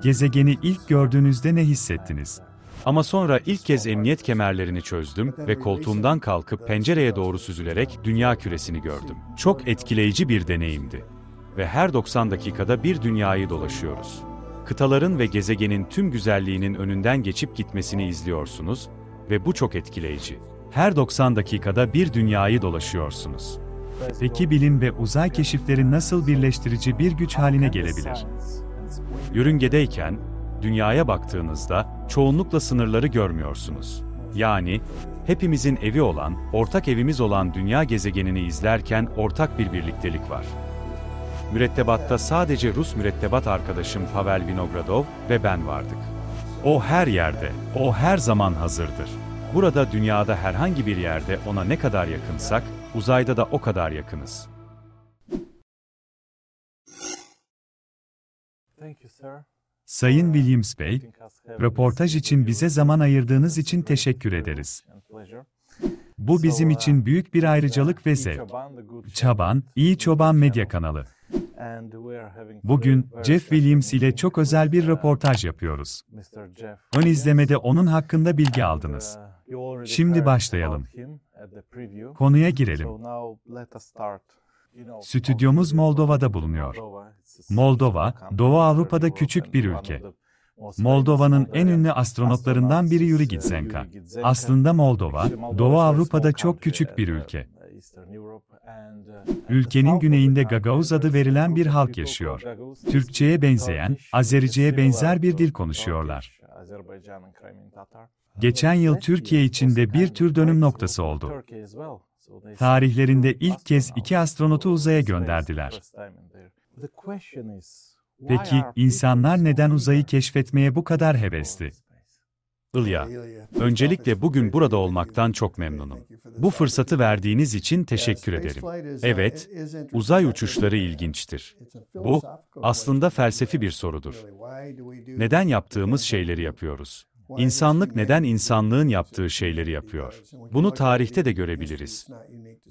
Gezegeni ilk gördüğünüzde ne hissettiniz? Ama sonra ilk kez emniyet kemerlerini çözdüm ve koltuğumdan kalkıp pencereye doğru süzülerek dünya küresini gördüm. Çok etkileyici bir deneyimdi. Ve her 90 dakikada bir dünyayı dolaşıyoruz. Kıtaların ve gezegenin tüm güzelliğinin önünden geçip gitmesini izliyorsunuz ve bu çok etkileyici. Her 90 dakikada bir dünyayı dolaşıyorsunuz. Peki bilim ve uzay keşifleri nasıl birleştirici bir güç haline gelebilir? Yörüngedeyken, dünyaya baktığınızda çoğunlukla sınırları görmüyorsunuz. Yani, hepimizin evi olan, ortak evimiz olan dünya gezegenini izlerken ortak bir birliktelik var. Mürettebatta sadece Rus mürettebat arkadaşım Pavel Vinogradov ve ben vardık. O her yerde, o her zaman hazırdır. Burada dünyada herhangi bir yerde ona ne kadar yakınsak, uzayda da o kadar yakınız. Sayın Williams Bey, röportaj için bize zaman ayırdığınız için teşekkür ederiz. Bu bizim için büyük bir ayrıcalık ve zevk. Çaban, İyi Çoban Medya Kanalı. Bugün Jeff Williams ile çok özel bir röportaj yapıyoruz. Ön izlemede onun hakkında bilgi aldınız. Şimdi başlayalım. Konuya girelim. Stüdyomuz Moldova'da bulunuyor. Moldova, Doğu Avrupa'da küçük bir ülke. Moldova'nın en ünlü astronotlarından biri Yuri Gitsenka. Aslında Moldova, Doğu Avrupa'da çok küçük bir ülke. Ülkenin güneyinde Gagauz adı verilen bir halk yaşıyor. Türkçe'ye benzeyen, Azerice'ye benzer bir dil konuşuyorlar. Geçen yıl Türkiye için de bir tür dönüm noktası oldu. Tarihlerinde ilk kez 2 astronotu uzaya gönderdiler. Peki, insanlar neden uzayı keşfetmeye bu kadar hevesli? İlya, öncelikle bugün burada olmaktan çok memnunum. Bu fırsatı verdiğiniz için teşekkür ederim. Evet, uzay uçuşları ilginçtir. Bu, aslında felsefi bir sorudur. Neden yaptığımız şeyleri yapıyoruz? İnsanlık neden insanlığın yaptığı şeyleri yapıyor? Bunu tarihte de görebiliriz.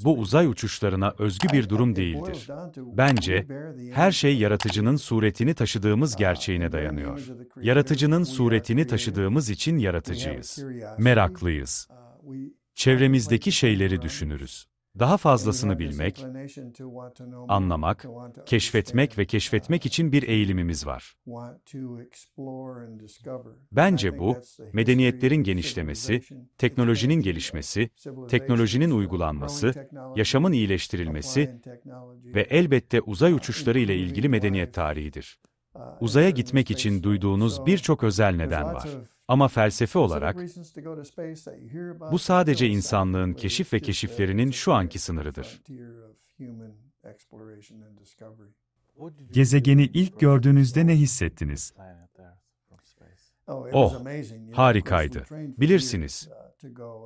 Bu uzay uçuşlarına özgü bir durum değildir. Bence, her şey yaratıcının suretini taşıdığımız gerçeğine dayanıyor. Yaratıcının suretini taşıdığımız için yaratıcıyız. Meraklıyız. Çevremizdeki şeyleri düşünürüz. Daha fazlasını bilmek, anlamak, keşfetmek ve keşfetmek için bir eğilimimiz var. Bence bu, medeniyetlerin genişlemesi, teknolojinin gelişmesi, teknolojinin uygulanması, yaşamın iyileştirilmesi ve elbette uzay uçuşları ile ilgili medeniyet tarihidir. Uzaya gitmek için duyduğunuz birçok özel neden var. Ama felsefe olarak, bu sadece insanlığın keşif ve keşiflerinin şu anki sınırıdır. Gezegeni ilk gördüğünüzde ne hissettiniz? Oh, harikaydı. Bilirsiniz,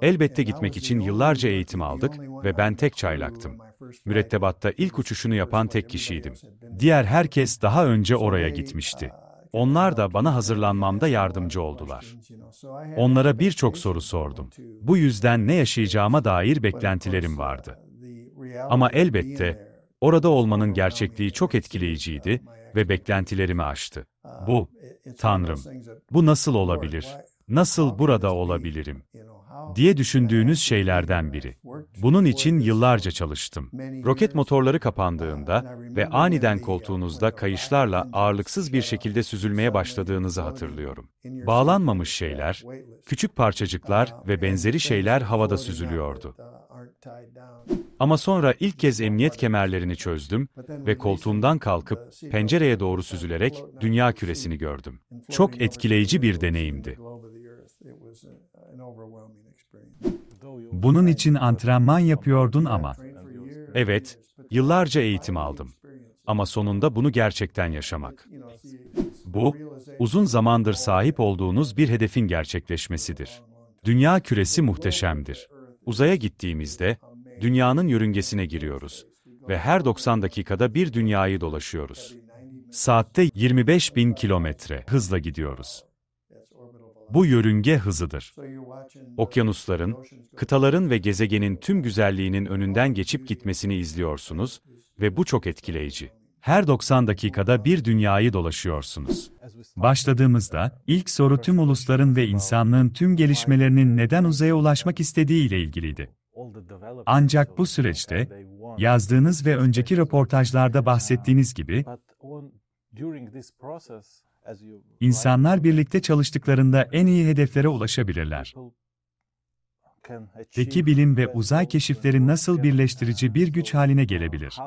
elbette gitmek için yıllarca eğitim aldık ve ben tek çaylaktım. Mürettebatta ilk uçuşunu yapan tek kişiydim. Diğer herkes daha önce oraya gitmişti. Onlar da bana hazırlanmamda yardımcı oldular. Onlara birçok soru sordum. Bu yüzden ne yaşayacağıma dair beklentilerim vardı. Ama elbette, orada olmanın gerçekliği çok etkileyiciydi ve beklentilerimi aştı. Bu, Tanrım, bu nasıl olabilir? Nasıl burada olabilirim? Diye düşündüğünüz şeylerden biri. Bunun için yıllarca çalıştım. Roket motorları kapandığında ve aniden koltuğunuzda kayışlarla ağırlıksız bir şekilde süzülmeye başladığınızı hatırlıyorum. Bağlanmamış şeyler, küçük parçacıklar ve benzeri şeyler havada süzülüyordu. Ama sonra ilk kez emniyet kemerlerini çözdüm ve koltuğumdan kalkıp pencereye doğru süzülerek dünya küresini gördüm. Çok etkileyici bir deneyimdi. Bunun için antrenman yapıyordun ama. Evet, yıllarca eğitim aldım. Ama sonunda bunu gerçekten yaşamak. Bu, uzun zamandır sahip olduğunuz bir hedefin gerçekleşmesidir. Dünya küresi muhteşemdir. Uzaya gittiğimizde, dünyanın yörüngesine giriyoruz ve her 90 dakikada bir dünyayı dolaşıyoruz. Saatte 25.000 kilometre hızla gidiyoruz. Bu yörünge hızıdır. Okyanusların, kıtaların ve gezegenin tüm güzelliğinin önünden geçip gitmesini izliyorsunuz ve bu çok etkileyici. Her 90 dakikada bir dünyayı dolaşıyorsunuz. Başladığımızda, ilk soru tüm ulusların ve insanlığın tüm gelişmelerinin neden uzaya ulaşmak istediği ile ilgiliydi. Ancak bu süreçte, yazdığınız ve önceki röportajlarda bahsettiğiniz gibi, insanlar birlikte çalıştıklarında en iyi hedeflere ulaşabilirler. Peki bilim ve uzay keşifleri nasıl birleştirici bir güç haline gelebilir?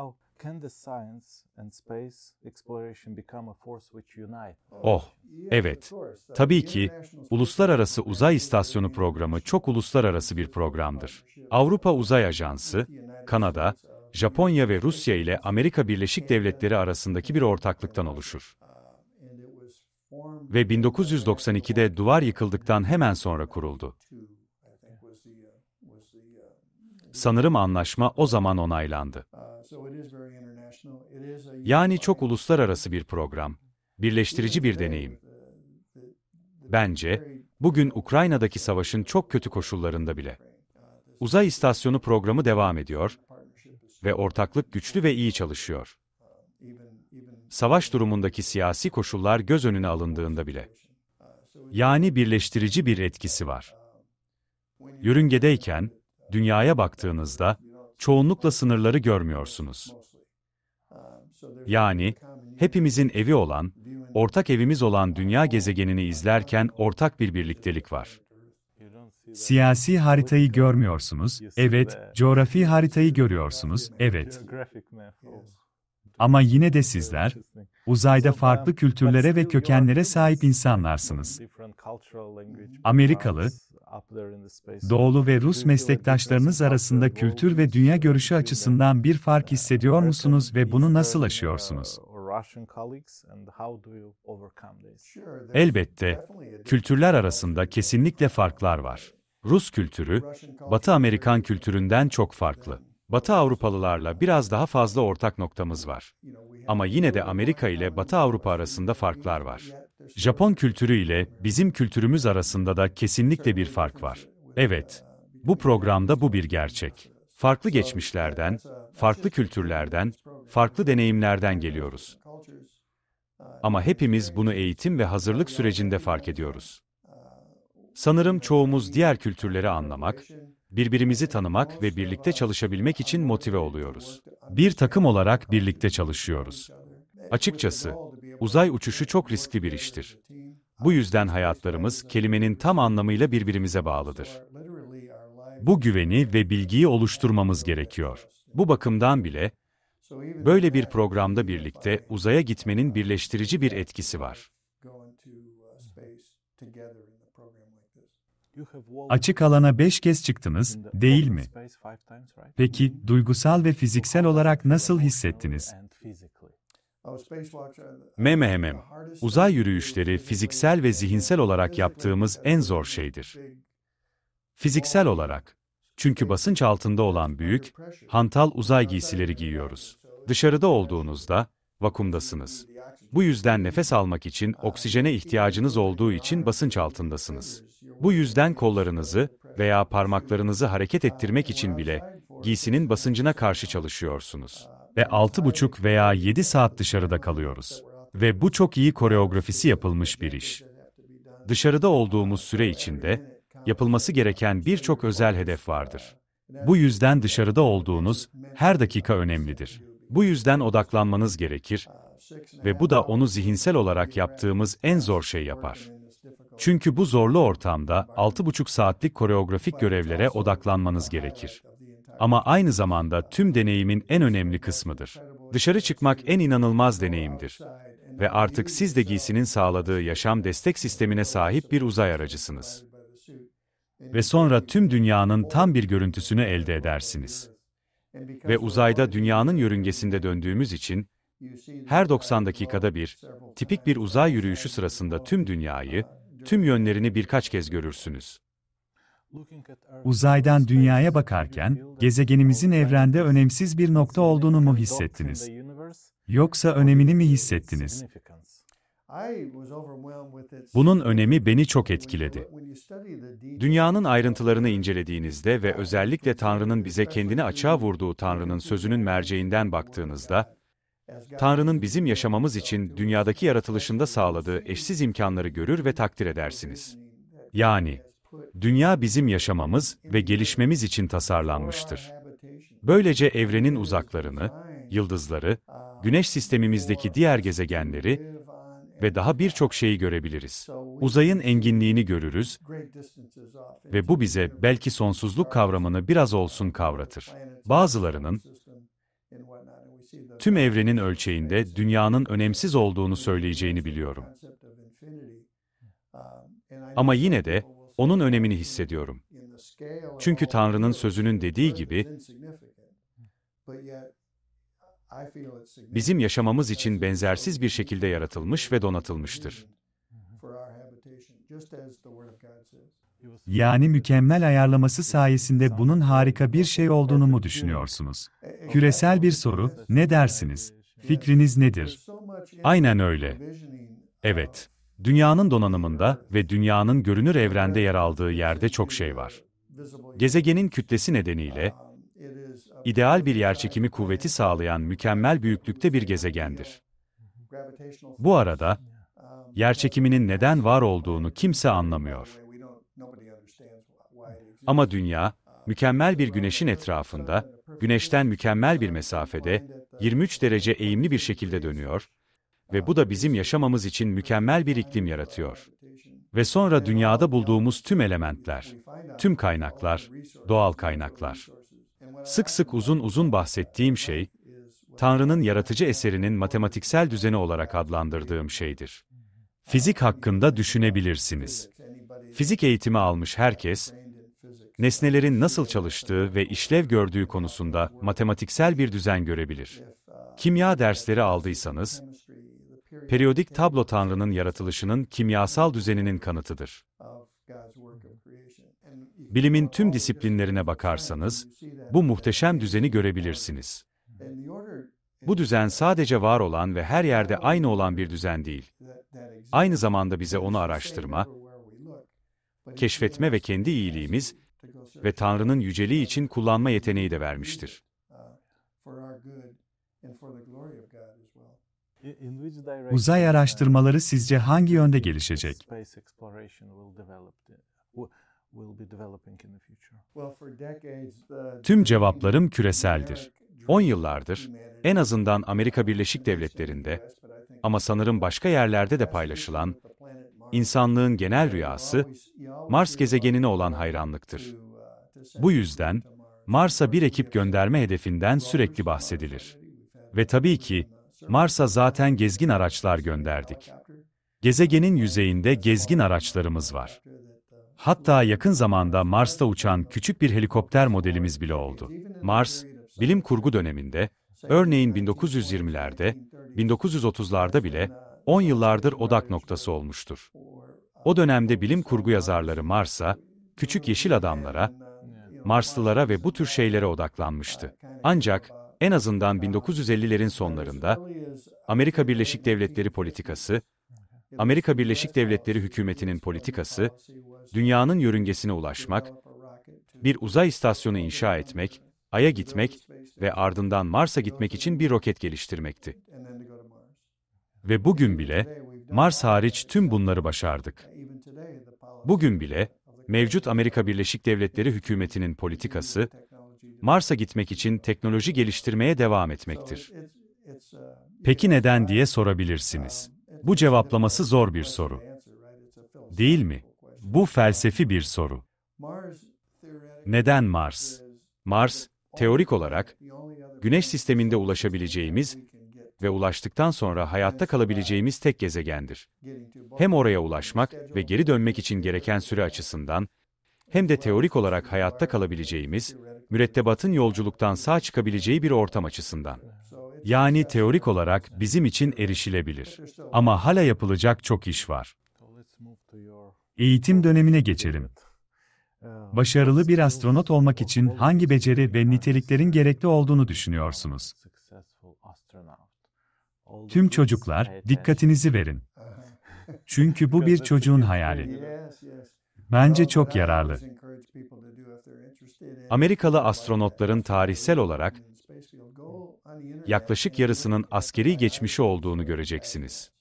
Oh, evet. Tabii ki, Uluslararası Uzay İstasyonu programı çok uluslararası bir programdır. Avrupa Uzay Ajansı, Kanada, Japonya ve Rusya ile Amerika Birleşik Devletleri arasındaki bir ortaklıktan oluşur. Ve 1992'de duvar yıkıldıktan hemen sonra kuruldu. Sanırım anlaşma o zaman onaylandı. Yani çok uluslararası bir program, birleştirici bir deneyim. Bence, bugün Ukrayna'daki savaşın çok kötü koşullarında bile Uzay İstasyonu programı devam ediyor ve ortaklık güçlü ve iyi çalışıyor. Savaş durumundaki siyasi koşullar göz önüne alındığında bile. Yani birleştirici bir etkisi var. Yörüngedeyken, dünyaya baktığınızda, çoğunlukla sınırları görmüyorsunuz. Yani, hepimizin evi olan, ortak evimiz olan dünya gezegenini izlerken ortak bir birliktelik var. Siyasi haritayı görmüyorsunuz, evet, coğrafi haritayı görüyorsunuz, evet. Ama yine de sizler, uzayda farklı kültürlere ve kökenlere sahip insanlarsınız. Amerikalı, Doğulu ve Rus meslektaşlarınız arasında kültür ve dünya görüşü açısından bir fark hissediyor musunuz ve bunu nasıl aşıyorsunuz? Elbette, kültürler arasında kesinlikle farklar var. Rus kültürü, Batı Amerikan kültüründen çok farklı. Batı Avrupalılarla biraz daha fazla ortak noktamız var. Ama yine de Amerika ile Batı Avrupa arasında farklar var. Japon kültürü ile bizim kültürümüz arasında da kesinlikle bir fark var. Evet, bu programda bu bir gerçek. Farklı geçmişlerden, farklı kültürlerden, farklı deneyimlerden geliyoruz. Ama hepimiz bunu eğitim ve hazırlık sürecinde fark ediyoruz. Sanırım çoğumuz diğer kültürleri anlamak, birbirimizi tanımak ve birlikte çalışabilmek için motive oluyoruz. Bir takım olarak birlikte çalışıyoruz. Açıkçası, uzay uçuşu çok riskli bir iştir. Bu yüzden hayatlarımız kelimenin tam anlamıyla birbirimize bağlıdır. Bu güveni ve bilgiyi oluşturmamız gerekiyor. Bu bakımdan bile, böyle bir programda birlikte uzaya gitmenin birleştirici bir etkisi var. Açık alana 5 kez çıktınız, değil mi? Peki, duygusal ve fiziksel olarak nasıl hissettiniz? Memehemem. Uzay yürüyüşleri fiziksel ve zihinsel olarak yaptığımız en zor şeydir. Fiziksel olarak. Çünkü basınç altında olan büyük, hantal uzay giysileri giyiyoruz. Dışarıda olduğunuzda, vakumdasınız. Bu yüzden nefes almak için oksijene ihtiyacınız olduğu için basınç altındasınız. Bu yüzden kollarınızı veya parmaklarınızı hareket ettirmek için bile giysinin basıncına karşı çalışıyorsunuz. Ve 6,5 veya 7 saat dışarıda kalıyoruz. Ve bu çok iyi koreografisi yapılmış bir iş. Dışarıda olduğumuz süre içinde, yapılması gereken birçok özel hedef vardır. Bu yüzden dışarıda olduğunuz her dakika önemlidir. Bu yüzden odaklanmanız gerekir ve bu da onu zihinsel olarak yaptığımız en zor şey yapar. Çünkü bu zorlu ortamda 6,5 saatlik koreografik görevlere odaklanmanız gerekir. Ama aynı zamanda tüm deneyimin en önemli kısmıdır. Dışarı çıkmak en inanılmaz deneyimdir. Ve artık siz de giysinin sağladığı yaşam destek sistemine sahip bir uzay aracısınız. Ve sonra tüm dünyanın tam bir görüntüsünü elde edersiniz. Ve uzayda dünyanın yörüngesinde döndüğümüz için, her 90 dakikada bir, tipik bir uzay yürüyüşü sırasında tüm dünyayı, tüm yönlerini birkaç kez görürsünüz. Uzaydan dünyaya bakarken, gezegenimizin evrende önemsiz bir nokta olduğunu mu hissettiniz? Yoksa önemini mi hissettiniz? Bunun önemi beni çok etkiledi. Dünyanın ayrıntılarını incelediğinizde ve özellikle Tanrı'nın bize kendini açığa vurduğu Tanrı'nın sözünün merceğinden baktığınızda, Tanrı'nın bizim yaşamamız için dünyadaki yaratılışında sağladığı eşsiz imkanları görür ve takdir edersiniz. Yani, dünya bizim yaşamamız ve gelişmemiz için tasarlanmıştır. Böylece evrenin uzaklarını, yıldızları, Güneş sistemimizdeki diğer gezegenleri ve daha birçok şeyi görebiliriz. Uzayın enginliğini görürüz ve bu bize belki sonsuzluk kavramını biraz olsun kavratır. Bazılarının, tüm evrenin ölçeğinde dünyanın önemsiz olduğunu söyleyeceğini biliyorum. Ama yine de onun önemini hissediyorum. Çünkü Tanrı'nın sözünün dediği gibi, bizim yaşamamız için benzersiz bir şekilde yaratılmış ve donatılmıştır. Yani mükemmel ayarlaması sayesinde bunun harika bir şey olduğunu mu düşünüyorsunuz? Küresel bir soru, ne dersiniz? Fikriniz nedir? Aynen öyle. Evet, dünyanın donanımında ve dünyanın görünür evrende yer aldığı yerde çok şey var. Gezegenin kütlesi nedeniyle, ideal bir yerçekimi kuvveti sağlayan mükemmel büyüklükte bir gezegendir. Bu arada, yerçekiminin neden var olduğunu kimse anlamıyor. Ama dünya, mükemmel bir güneşin etrafında, güneşten mükemmel bir mesafede, 23 derece eğimli bir şekilde dönüyor ve bu da bizim yaşamamız için mükemmel bir iklim yaratıyor. Ve sonra dünyada bulduğumuz tüm elementler, tüm kaynaklar, doğal kaynaklar. Sık sık uzun uzun bahsettiğim şey, Tanrı'nın yaratıcı eserinin matematiksel düzeni olarak adlandırdığım şeydir. Fizik hakkında düşünebilirsiniz. Fizik eğitimi almış herkes, nesnelerin nasıl çalıştığı ve işlev gördüğü konusunda matematiksel bir düzen görebilir. Kimya dersleri aldıysanız, periyodik tablo Tanrı'nın yaratılışının kimyasal düzeninin kanıtıdır. Bilimin tüm disiplinlerine bakarsanız, bu muhteşem düzeni görebilirsiniz. Bu düzen sadece var olan ve her yerde aynı olan bir düzen değil. Aynı zamanda bize onu araştırma, keşfetme ve kendi iyiliğimiz ve Tanrı'nın yüceliği için kullanma yeteneği de vermiştir. Uzay araştırmaları sizce hangi yönde gelişecek? Tüm cevaplarım küreseldir. 10 yıllardır, en azından Amerika Birleşik Devletleri'nde, ama sanırım başka yerlerde de paylaşılan, insanlığın genel rüyası, Mars gezegenine olan hayranlıktır. Bu yüzden, Mars'a bir ekip gönderme hedefinden sürekli bahsedilir. Ve tabii ki, Mars'a zaten gezgin araçlar gönderdik. Gezegenin yüzeyinde gezgin araçlarımız var. Hatta yakın zamanda Mars'ta uçan küçük bir helikopter modelimiz bile oldu. Mars, bilim kurgu döneminde, örneğin 1920'lerde, 1930'larda bile 10 yıllardır odak noktası olmuştur. O dönemde bilim kurgu yazarları Mars'a, küçük yeşil adamlara, Marslılara ve bu tür şeylere odaklanmıştı. Ancak, en azından 1950'lerin sonlarında, Amerika Birleşik Devletleri politikası, Amerika Birleşik Devletleri hükümetinin politikası, dünyanın yörüngesine ulaşmak, bir uzay istasyonu inşa etmek, Ay'a gitmek ve ardından Mars'a gitmek için bir roket geliştirmekti. Ve bugün bile, Mars hariç tüm bunları başardık. Bugün bile, mevcut Amerika Birleşik Devletleri hükümetinin politikası, Mars'a gitmek için teknoloji geliştirmeye devam etmektir. Peki neden diye sorabilirsiniz. Bu cevaplaması zor bir soru. Değil mi? Bu felsefi bir soru. Neden Mars? Mars, teorik olarak, Güneş sisteminde ulaşabileceğimiz ve ulaştıktan sonra hayatta kalabileceğimiz tek gezegendir. Hem oraya ulaşmak ve geri dönmek için gereken süre açısından, hem de teorik olarak hayatta kalabileceğimiz, mürettebatın yolculuktan sağ çıkabileceği bir ortam açısından. Yani teorik olarak bizim için erişilebilir. Ama hala yapılacak çok iş var. Eğitim dönemine geçelim. Başarılı bir astronot olmak için hangi beceri ve niteliklerin gerekli olduğunu düşünüyorsunuz? Tüm çocuklar, dikkatinizi verin. Çünkü bu bir çocuğun hayali. Bence çok yararlı. Amerikalı astronotların tarihsel olarak Yaklaşık yarısının askeri geçmişi olduğunu göreceksiniz.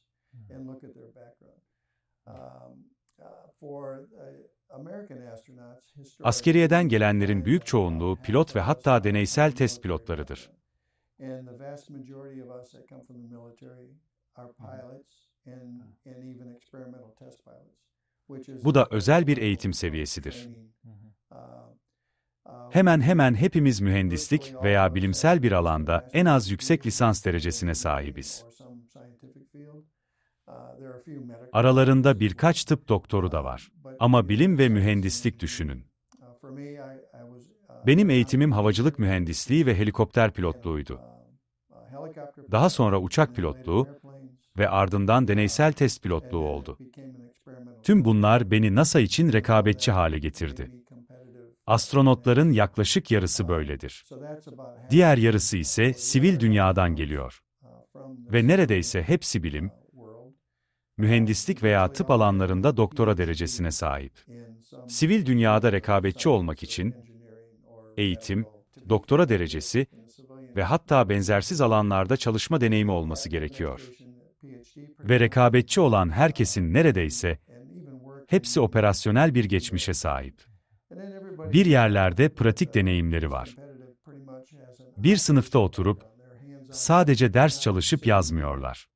Askeriyeden gelenlerin büyük çoğunluğu pilot ve hatta deneysel test pilotlarıdır. Bu da özel bir eğitim seviyesidir. Hemen hemen hepimiz mühendislik veya bilimsel bir alanda en az yüksek lisans derecesine sahibiz. Aralarında birkaç tıp doktoru da var. Ama bilim ve mühendislik düşünün. Benim eğitimim havacılık mühendisliği ve helikopter pilotluğuydu. Daha sonra uçak pilotluğu ve ardından deneysel test pilotluğu oldu. Tüm bunlar beni NASA için rekabetçi hale getirdi. Astronotların yaklaşık yarısı böyledir. Diğer yarısı ise sivil dünyadan geliyor. Ve neredeyse hepsi bilim, mühendislik veya tıp alanlarında doktora derecesine sahip. Sivil dünyada rekabetçi olmak için eğitim, doktora derecesi ve hatta benzersiz alanlarda çalışma deneyimi olması gerekiyor. Ve rekabetçi olan herkesin neredeyse hepsi operasyonel bir geçmişe sahip. Bir yerlerde pratik deneyimleri var. Bir sınıfta oturup sadece ders çalışıp yazmıyorlar.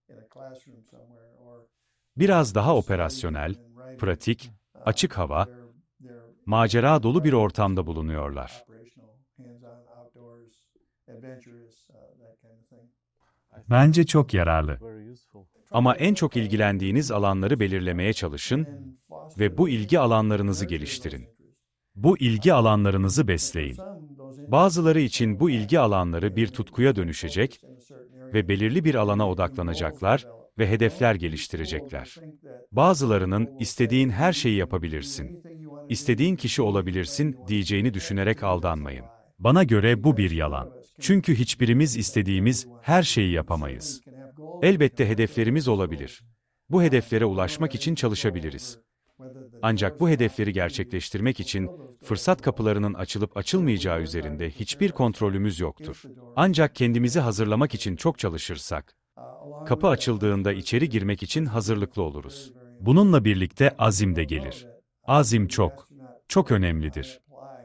Biraz daha operasyonel, pratik, açık hava, macera dolu bir ortamda bulunuyorlar. Bence çok yararlı. Ama en çok ilgilendiğiniz alanları belirlemeye çalışın ve bu ilgi alanlarınızı geliştirin. Bu ilgi alanlarınızı besleyin. Bazıları için bu ilgi alanları bir tutkuya dönüşecek ve belirli bir alana odaklanacaklar ve hedefler geliştirecekler. Bazılarının istediğin her şeyi yapabilirsin, istediğin kişi olabilirsin diyeceğini düşünerek aldanmayın. Bana göre bu bir yalan. Çünkü hiçbirimiz istediğimiz her şeyi yapamayız. Elbette hedeflerimiz olabilir. Bu hedeflere ulaşmak için çalışabiliriz. Ancak bu hedefleri gerçekleştirmek için fırsat kapılarının açılıp açılmayacağı üzerinde hiçbir kontrolümüz yoktur. Ancak kendimizi hazırlamak için çok çalışırsak, kapı açıldığında içeri girmek için hazırlıklı oluruz. Bununla birlikte azim de gelir. Azim çok önemlidir.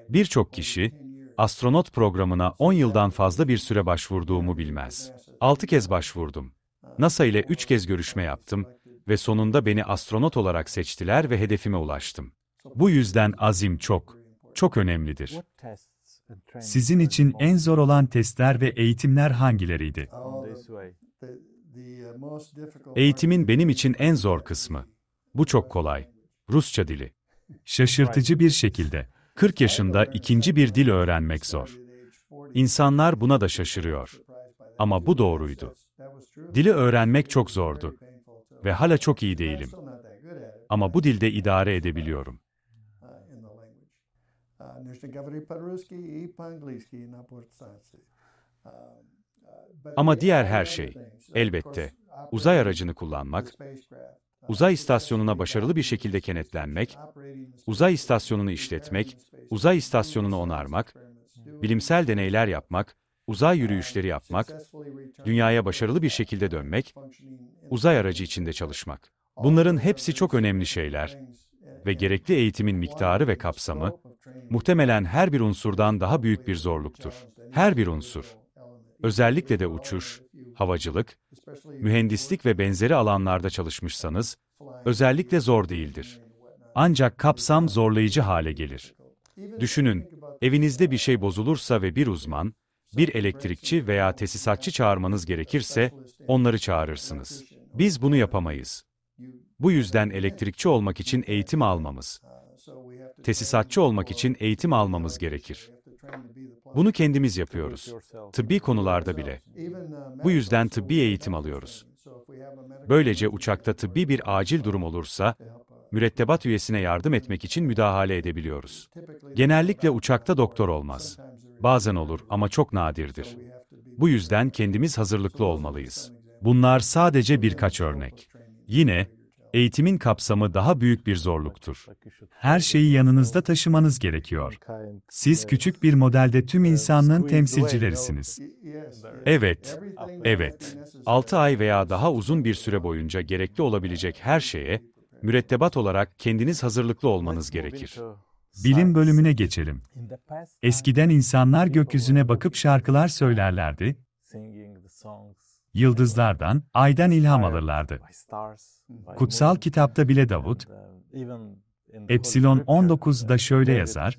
Birçok kişi, astronot programına 10 yıldan fazla bir süre başvurduğumu bilmez. 6 kez başvurdum. NASA ile 3 kez görüşme yaptım ve sonunda beni astronot olarak seçtiler ve hedefime ulaştım. Bu yüzden azim çok önemlidir. Sizin için en zor olan testler ve eğitimler hangileriydi? Eğitimin benim için en zor kısmı. Bu çok kolay. Rusça dili. Şaşırtıcı bir şekilde. 40 yaşında ikinci bir dil öğrenmek zor. İnsanlar buna da şaşırıyor. Ama bu doğruydu. Dili öğrenmek çok zordu. Ve hala çok iyi değilim. Ama bu dilde idare edebiliyorum. Ama diğer her şey, elbette, uzay aracını kullanmak, uzay istasyonuna başarılı bir şekilde kenetlenmek, uzay istasyonunu işletmek, uzay istasyonunu onarmak, bilimsel deneyler yapmak, uzay yürüyüşleri yapmak, dünyaya başarılı bir şekilde dönmek, uzay aracı içinde çalışmak. Bunların hepsi çok önemli şeyler ve gerekli eğitimin miktarı ve kapsamı, muhtemelen her bir unsurdan daha büyük bir zorluktur. Her bir unsur. Özellikle de uçuş, havacılık, mühendislik ve benzeri alanlarda çalışmışsanız, özellikle zor değildir. Ancak kapsam zorlayıcı hale gelir. Düşünün, evinizde bir şey bozulursa ve bir uzman, bir elektrikçi veya tesisatçı çağırmanız gerekirse, onları çağırırsınız. Biz bunu yapamayız. Bu yüzden elektrikçi olmak için eğitim almamız, tesisatçı olmak için eğitim almamız gerekir. Bunu kendimiz yapıyoruz. Tıbbi konularda bile. Bu yüzden tıbbi eğitim alıyoruz. Böylece uçakta tıbbi bir acil durum olursa, mürettebat üyesine yardım etmek için müdahale edebiliyoruz. Genellikle uçakta doktor olmaz. Bazen olur ama çok nadirdir. Bu yüzden kendimiz hazırlıklı olmalıyız. Bunlar sadece birkaç örnek. Yine, Eğitimin kapsamı daha büyük bir zorluktur. Her şeyi yanınızda taşımanız gerekiyor. Siz küçük bir modelde tüm insanlığın temsilcilerisiniz. Evet, evet. 6 ay veya daha uzun bir süre boyunca gerekli olabilecek her şeye, mürettebat olarak kendiniz hazırlıklı olmanız gerekir. Bilim bölümüne geçelim. Eskiden insanlar gökyüzüne bakıp şarkılar söylerlerdi, yıldızlardan, aydan ilham alırlardı. Kutsal kitapta bile Davut, Epsilon 19'da şöyle yazar,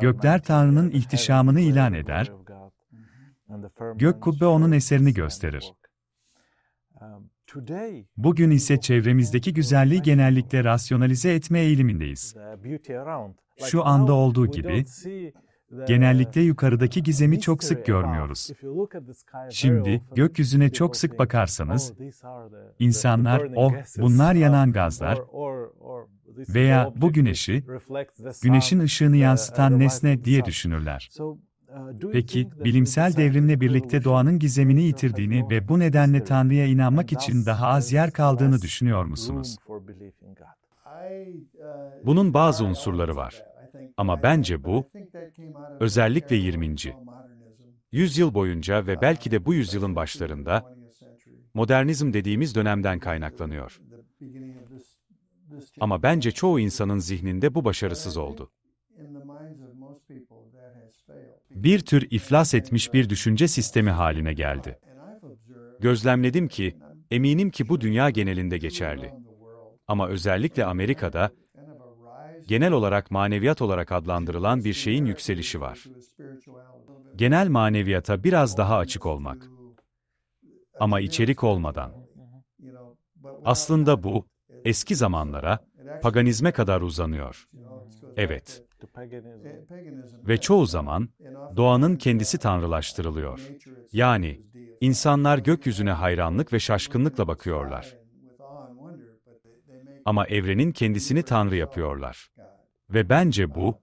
"Gökler Tanrı'nın ihtişamını ilan eder, gök kubbe onun eserini gösterir." Bugün ise çevremizdeki güzelliği genellikle rasyonalize etme eğilimindeyiz. Şu anda olduğu gibi, genellikle yukarıdaki gizemi çok sık görmüyoruz. Şimdi, gökyüzüne çok sık bakarsanız, insanlar, "Oh, bunlar yanan gazlar" veya "Bu güneşin ışığını yansıtan nesne" diye düşünürler. Peki, bilimsel devrimle birlikte doğanın gizemini yitirdiğini ve bu nedenle Tanrı'ya inanmak için daha az yer kaldığını düşünüyor musunuz? Bunun bazı unsurları var. Ama bence bu, özellikle 20. yüzyıl boyunca ve belki de bu yüzyılın başlarında, modernizm dediğimiz dönemden kaynaklanıyor. Ama bence çoğu insanın zihninde bu başarısız oldu. Bir tür iflas etmiş bir düşünce sistemi haline geldi. Gözlemledim ki, eminim ki bu dünya genelinde geçerli. Ama özellikle Amerika'da, genel olarak maneviyat olarak adlandırılan bir şeyin yükselişi var. Genel maneviyata biraz daha açık olmak. Ama içerik olmadan. Aslında bu, eski zamanlara, paganizme kadar uzanıyor. Evet. Ve çoğu zaman, doğanın kendisi tanrılaştırılıyor. Yani, insanlar gökyüzüne hayranlık ve şaşkınlıkla bakıyorlar. Ama evrenin kendisini tanrı yapıyorlar. Ve bence bu,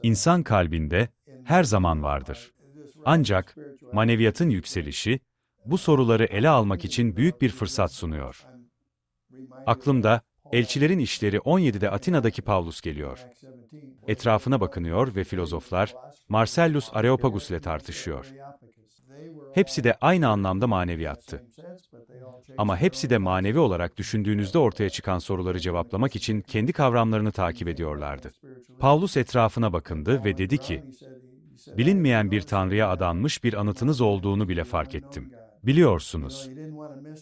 insan kalbinde her zaman vardır. Ancak, maneviyatın yükselişi, bu soruları ele almak için büyük bir fırsat sunuyor. Aklımda, Elçilerin İşleri 17'de Atina'daki Pavlus geliyor. Etrafına bakınıyor ve filozoflar, Marcellus Areopagus ile tartışıyor. Hepsi de aynı anlamda maneviyattı. Ama hepsi de manevi olarak düşündüğünüzde ortaya çıkan soruları cevaplamak için kendi kavramlarını takip ediyorlardı. Pavlus etrafına bakındı ve dedi ki, "Bilinmeyen bir tanrıya adanmış bir anıtınız olduğunu bile fark ettim. Biliyorsunuz,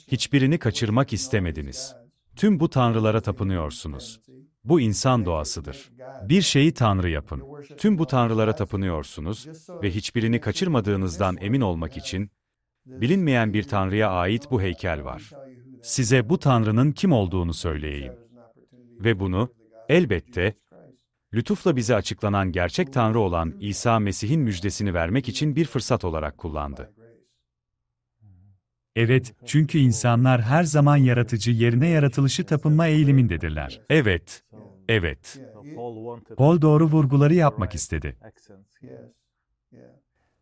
hiçbirini kaçırmak istemediniz. Tüm bu tanrılara tapınıyorsunuz. Bu insan doğasıdır. Bir şeyi tanrı yapın. Tüm bu tanrılara tapınıyorsunuz ve hiçbirini kaçırmadığınızdan emin olmak için, bilinmeyen bir tanrıya ait bu heykel var. Size bu tanrının kim olduğunu söyleyeyim. Ve bunu, elbette, lütufla bize açıklanan gerçek tanrı olan İsa Mesih'in müjdesini vermek için bir fırsat olarak kullandı." Evet, çünkü insanlar her zaman yaratıcı yerine yaratılışı tapınma eğilimindedirler. Evet, evet. Paul doğru vurguları yapmak istedi.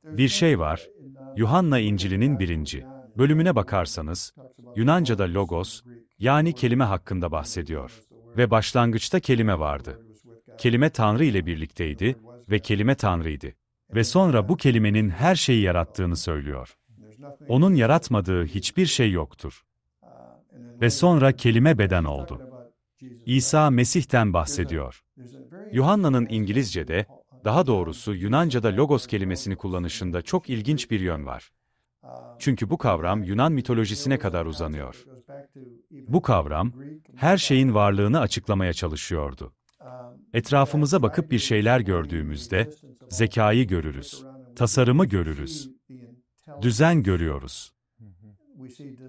Bir şey var, Yuhanna İncil'inin 1. bölümüne bakarsanız, Yunanca'da logos, yani kelime hakkında bahsediyor. Ve başlangıçta kelime vardı. Kelime Tanrı ile birlikteydi ve kelime Tanrı'ydı. Ve sonra bu kelimenin her şeyi yarattığını söylüyor. Onun yaratmadığı hiçbir şey yoktur. Ve sonra kelime beden oldu. İsa Mesih'ten bahsediyor. Yuhanna'nın İngilizce'de, daha doğrusu Yunanca'da logos kelimesini kullanışında çok ilginç bir yön var. Çünkü bu kavram Yunan mitolojisine kadar uzanıyor. Bu kavram, her şeyin varlığını açıklamaya çalışıyordu. Etrafımıza bakıp bir şeyler gördüğümüzde, zekayı görürüz, tasarımı görürüz, düzen görüyoruz.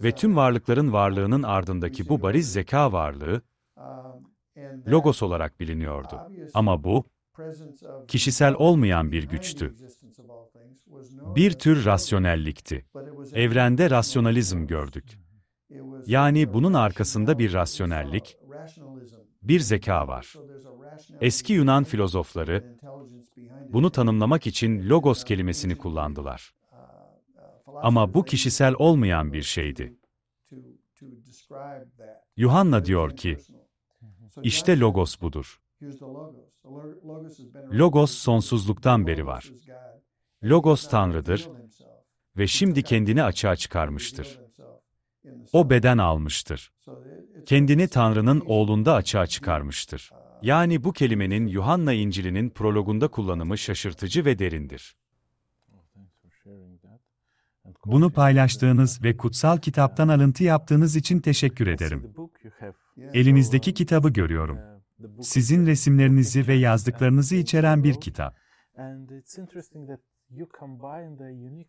Ve tüm varlıkların varlığının ardındaki bu bariz zeka varlığı, logos olarak biliniyordu. Ama bu, kişisel olmayan bir güçtü. Bir tür rasyonellikti. Evrende rasyonalizm gördük. Yani bunun arkasında bir rasyonellik, bir zeka var. Eski Yunan filozofları, bunu tanımlamak için logos kelimesini kullandılar. Ama bu kişisel olmayan bir şeydi. Yuhanna diyor ki, işte Logos budur. Logos sonsuzluktan beri var. Logos Tanrı'dır ve şimdi kendini açığa çıkarmıştır. O beden almıştır. Kendini Tanrı'nın oğlunda açığa çıkarmıştır. Yani bu kelimenin Yuhanna İncil'inin prologunda kullanımı şaşırtıcı ve derindir. Bunu paylaştığınız ve kutsal kitaptan alıntı yaptığınız için teşekkür ederim. Elinizdeki kitabı görüyorum. Sizin resimlerinizi ve yazdıklarınızı içeren bir kitap.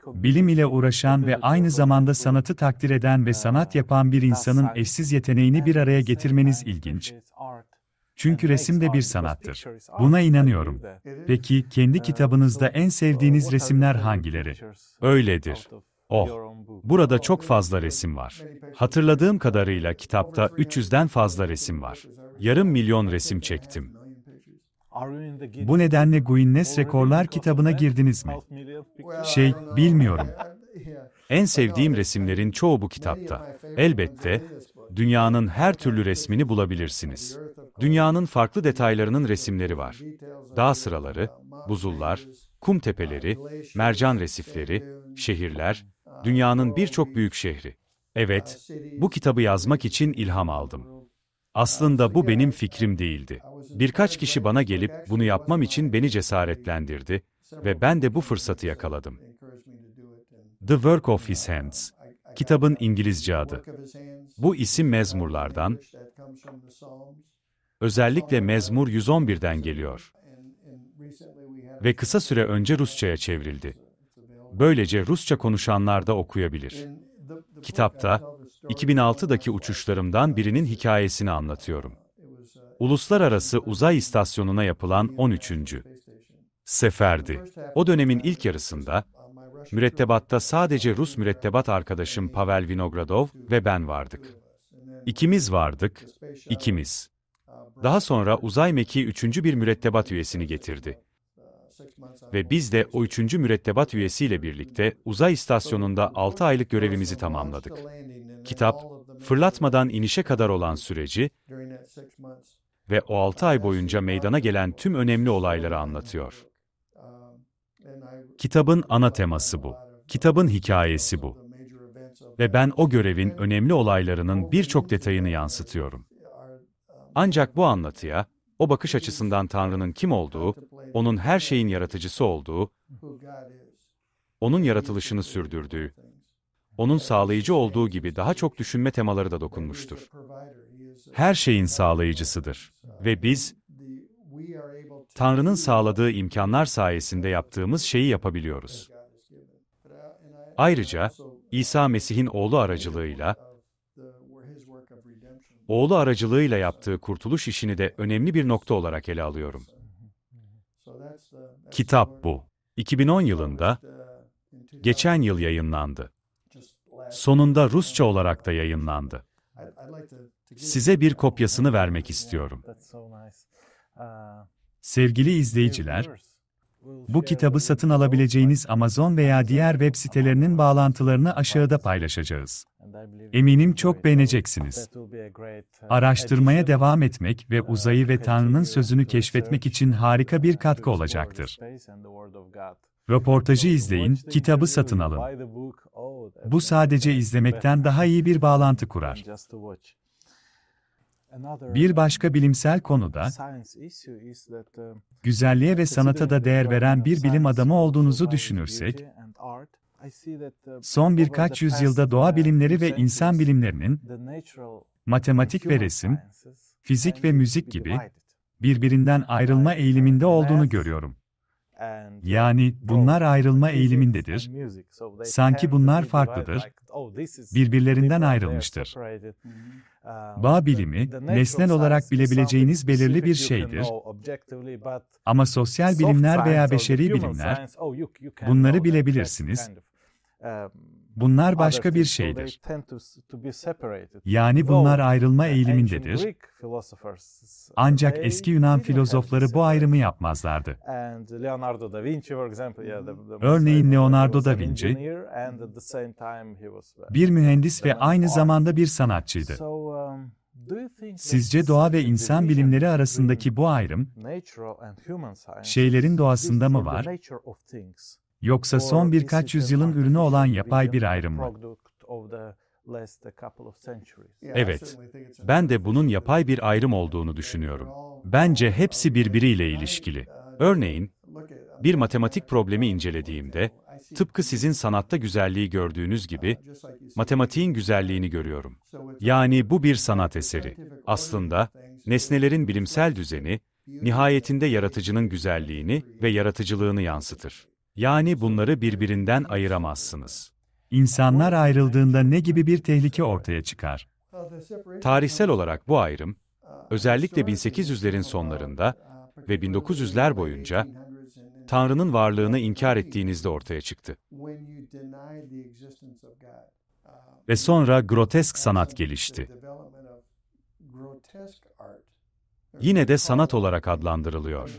Bilim ile uğraşan ve aynı zamanda sanatı takdir eden ve sanat yapan bir insanın eşsiz yeteneğini bir araya getirmeniz ilginç. Çünkü resim de bir sanattır. Buna inanıyorum. Peki, kendi kitabınızda en sevdiğiniz resimler hangileri? Öyledir. Oh, burada çok fazla resim var. Hatırladığım kadarıyla kitapta 300'den fazla resim var. Yarım milyon resim çektim. Bu nedenle Guinness Rekorlar kitabına girdiniz mi? Bilmiyorum. En sevdiğim resimlerin çoğu bu kitapta. Elbette, dünyanın her türlü resmini bulabilirsiniz. Dünyanın farklı detaylarının resimleri var. Dağ sıraları, buzullar, kum tepeleri, mercan resifleri, şehirler, dünyanın birçok büyük şehri. Evet, bu kitabı yazmak için ilham aldım. Aslında bu benim fikrim değildi. Birkaç kişi bana gelip bunu yapmam için beni cesaretlendirdi ve ben de bu fırsatı yakaladım. The Work of His Hands. Kitabın İngilizce adı. Bu isim mezmurlardan, özellikle Mezmur 111'den geliyor. Ve kısa süre önce Rusça'ya çevrildi. Böylece Rusça konuşanlar da okuyabilir. Kitapta, 2006'daki uçuşlarımdan birinin hikayesini anlatıyorum. Uluslararası Uzay İstasyonu'na yapılan 13. seferdi. O dönemin ilk yarısında, mürettebatta sadece Rus mürettebat arkadaşım Pavel Vinogradov ve ben vardık. İkimiz vardık, ikimiz. Daha sonra uzay mekiği 3. bir mürettebat üyesini getirdi. Ve biz de o 3. mürettebat üyesiyle birlikte uzay istasyonunda 6 aylık görevimizi tamamladık. Kitap, fırlatmadan inişe kadar olan süreci ve o 6 ay boyunca meydana gelen tüm önemli olayları anlatıyor. Kitabın ana teması bu. Kitabın hikayesi bu. Ve ben o görevin önemli olaylarının birçok detayını yansıtıyorum. Ancak bu anlatıya, o bakış açısından Tanrı'nın kim olduğu, onun her şeyin yaratıcısı olduğu, onun yaratılışını sürdürdüğü, onun sağlayıcı olduğu gibi daha çok düşünme temaları da dokunmuştur. Her şeyin sağlayıcısıdır. Ve biz, Tanrı'nın sağladığı imkanlar sayesinde yaptığımız şeyi yapabiliyoruz. Ayrıca, İsa Mesih'in oğlu aracılığıyla yaptığı kurtuluş işini de önemli bir nokta olarak ele alıyorum. Kitap bu. 2010 yılında, geçen yıl yayınlandı. Sonunda Rusça olarak da yayınlandı. Size bir kopyasını vermek istiyorum. Sevgili izleyiciler, bu kitabı satın alabileceğiniz Amazon veya diğer web sitelerinin bağlantılarını aşağıda paylaşacağız. Eminim çok beğeneceksiniz. Araştırmaya devam etmek ve uzayı ve Tanrı'nın sözünü keşfetmek için harika bir katkı olacaktır. Röportajı izleyin, kitabı satın alın. Bu sadece izlemekten daha iyi bir bağlantı kurar. Bir başka bilimsel konuda, güzelliğe ve sanata da değer veren bir bilim adamı olduğunuzu düşünürsek, son birkaç yüzyılda doğa bilimleri ve insan bilimlerinin, matematik ve resim, fizik ve müzik gibi, birbirinden ayrılma eğiliminde olduğunu görüyorum. Yani bunlar ayrılma eğilimindedir. Sanki bunlar farklıdır, birbirlerinden ayrılmıştır. Bağ bilimi, nesnel olarak bilebileceğiniz belirli bir şeydir. Ama sosyal bilimler veya beşeri bilimler, bunları bilebilirsiniz. Bunlar başka bir şeydir. Yani bunlar ayrılma eğilimindedir. Ancak eski Yunan filozofları bu ayrımı yapmazlardı. Örneğin Leonardo da Vinci, bir mühendis ve aynı zamanda bir sanatçıydı. Sizce doğa ve insan bilimleri arasındaki bu ayrım, şeylerin doğasında mı var? Yoksa son birkaç yüzyılın ürünü olan yapay bir ayrım mı? Evet, ben de bunun yapay bir ayrım olduğunu düşünüyorum. Bence hepsi birbiriyle ilişkili. Örneğin, bir matematik problemi incelediğimde, tıpkı sizin sanatta güzelliği gördüğünüz gibi, matematiğin güzelliğini görüyorum. Yani bu bir sanat eseri. Aslında, nesnelerin bilimsel düzeni, nihayetinde yaratıcının güzelliğini ve yaratıcılığını yansıtır. Yani bunları birbirinden ayıramazsınız. İnsanlar ayrıldığında ne gibi bir tehlike ortaya çıkar? Tarihsel olarak bu ayrım, özellikle 1800'lerin sonlarında ve 1900'ler boyunca, Tanrı'nın varlığını inkar ettiğinizde ortaya çıktı. Ve sonra grotesk sanat gelişti. Yine de sanat olarak adlandırılıyor.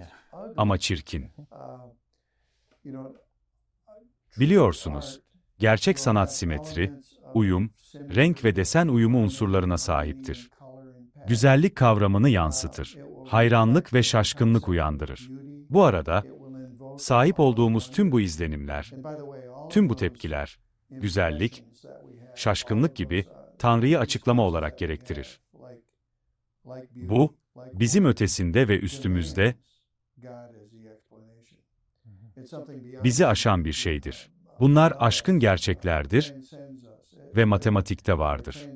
Ama çirkin. Biliyorsunuz, gerçek sanat simetri, uyum, renk ve desen uyumu unsurlarına sahiptir. Güzellik kavramını yansıtır. Hayranlık ve şaşkınlık uyandırır. Bu arada, sahip olduğumuz tüm bu izlenimler, tüm bu tepkiler, güzellik, şaşkınlık gibi Tanrı'yı açıklama olarak gerektirir. Bu, bizim ötesinde ve üstümüzde, bizi aşan bir şeydir. Bunlar aşkın gerçeklerdir ve matematikte vardır.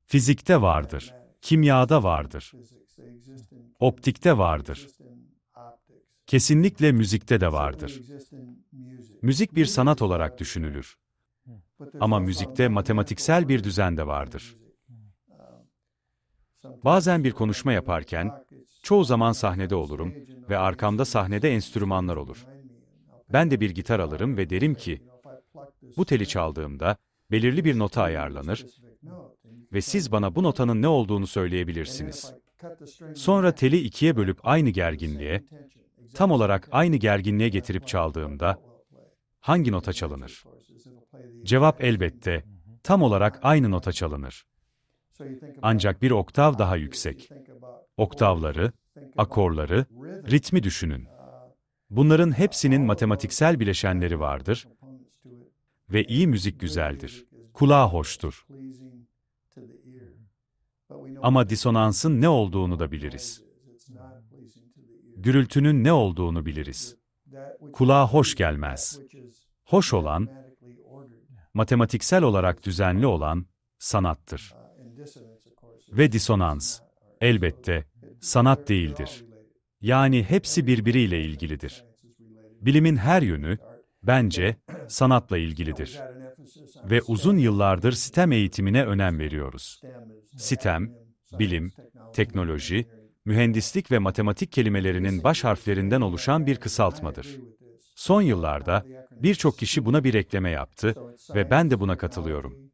Fizikte vardır, kimyada vardır, optikte vardır. Kesinlikle müzikte de vardır. Müzik bir sanat olarak düşünülür. Ama müzikte matematiksel bir düzen de vardır. Bazen bir konuşma yaparken, çoğu zaman sahnede olurum ve arkamda sahnede enstrümanlar olur. Ben de bir gitar alırım ve derim ki, bu teli çaldığımda belirli bir nota ayarlanır ve siz bana bu notanın ne olduğunu söyleyebilirsiniz. Sonra teli ikiye bölüp aynı gerginliğe, tam olarak aynı gerginliğe getirip çaldığımda, hangi nota çalınır? Cevap elbette, tam olarak aynı nota çalınır. Ancak bir oktav daha yüksek. Oktavları, akorları, ritmi düşünün. Bunların hepsinin matematiksel bileşenleri vardır ve iyi müzik güzeldir. Kulağa hoştur. Ama disonansın ne olduğunu da biliriz. Gürültünün ne olduğunu biliriz. Kulağa hoş gelmez. Hoş olan, matematiksel olarak düzenli olan sanattır. Ve disonans, elbette, sanat değildir. Yani hepsi birbiriyle ilgilidir. Bilimin her yönü, bence, sanatla ilgilidir. Ve uzun yıllardır STEM eğitimine önem veriyoruz. STEM, bilim, teknoloji, mühendislik ve matematik kelimelerinin baş harflerinden oluşan bir kısaltmadır. Son yıllarda, birçok kişi buna bir ekleme yaptı ve ben de buna katılıyorum.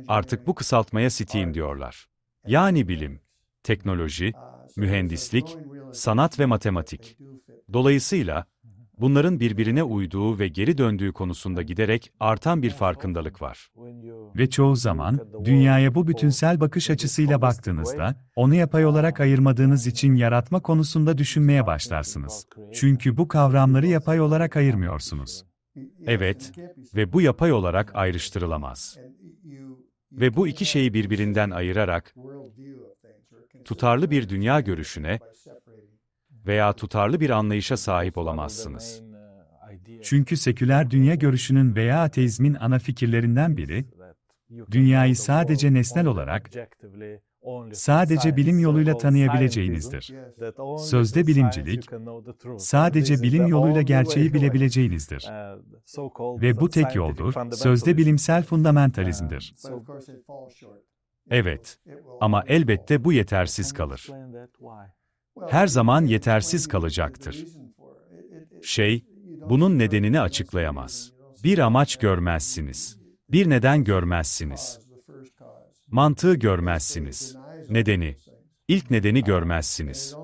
Artık bu kısaltmaya STEAM diyorlar. Yani bilim, teknoloji, mühendislik, sanat ve matematik. Dolayısıyla, bunların birbirine uyduğu ve geri döndüğü konusunda giderek artan bir farkındalık var. Ve çoğu zaman, dünyaya bu bütünsel bakış açısıyla baktığınızda, onu yapay olarak ayırmadığınız için yaratma konusunda düşünmeye başlarsınız. Çünkü bu kavramları yapay olarak ayırmıyorsunuz. Evet, ve bu yapay olarak ayrıştırılamaz. Ve bu iki şeyi birbirinden ayırarak, tutarlı bir dünya görüşüne veya tutarlı bir anlayışa sahip olamazsınız. Çünkü seküler dünya görüşünün veya ateizmin ana fikirlerinden biri, dünyayı sadece nesnel olarak, sadece bilim yoluyla tanıyabileceğinizdir. Sözde bilimcilik, sadece bilim yoluyla gerçeği bilebileceğinizdir. Ve bu tek yoldur, sözde bilimsel fundamentalizmdir. Evet, ama elbette bu yetersiz kalır. Her zaman yetersiz kalacaktır. Bunun nedenini açıklayamaz. Bir amaç görmezsiniz. Bir neden görmezsiniz. Mantığı görmezsiniz. Nedeni, ilk nedeni görmezsiniz.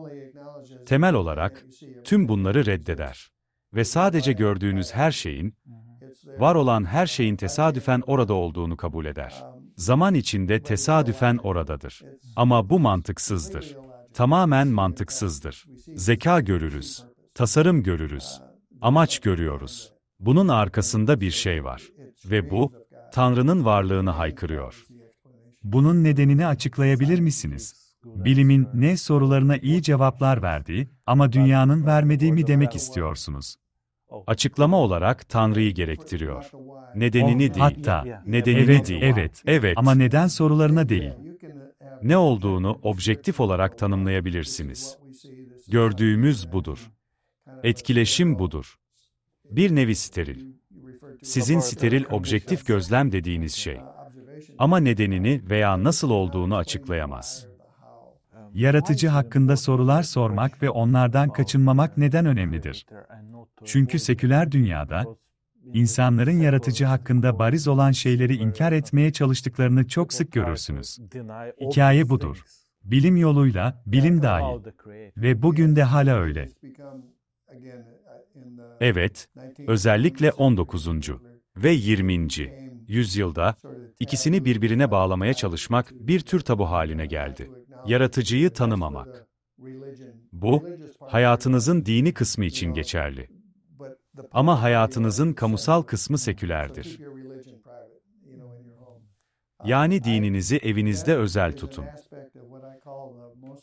Temel olarak, tüm bunları reddeder. Ve sadece gördüğünüz her şeyin, var olan her şeyin tesadüfen orada olduğunu kabul eder. Zaman içinde tesadüfen oradadır. Ama bu mantıksızdır. Tamamen mantıksızdır. Zeka görürüz, tasarım görürüz, amaç görüyoruz. Bunun arkasında bir şey var. Ve bu, Tanrı'nın varlığını haykırıyor. Bunun nedenini açıklayabilir misiniz? Bilimin ne sorularına iyi cevaplar verdiği ama dünyanın vermediği mi demek istiyorsunuz? Açıklama olarak Tanrı'yı gerektiriyor. Nedenini değil. Hatta, Nedenini değil. Evet. Ama neden sorularına değil? Ne olduğunu objektif olarak tanımlayabilirsiniz. Gördüğümüz budur. Etkileşim budur. Bir nevi steril. Sizin steril objektif gözlem dediğiniz şey. Ama nedenini veya nasıl olduğunu açıklayamaz. Yaratıcı hakkında sorular sormak ve onlardan kaçınmamak neden önemlidir? Çünkü seküler dünyada, insanların yaratıcı hakkında bariz olan şeyleri inkar etmeye çalıştıklarını çok sık görürsünüz. Hikaye budur. Bilim yoluyla, bilim dahil. Ve bugün de hala öyle. Evet, özellikle 19. ve 20. yüzyılda, ikisini birbirine bağlamaya çalışmak bir tür tabu haline geldi. Yaratıcıyı tanımamak. Bu, hayatınızın dini kısmı için geçerli. Ama hayatınızın kamusal kısmı sekülerdir. Yani dininizi evinizde özel tutun.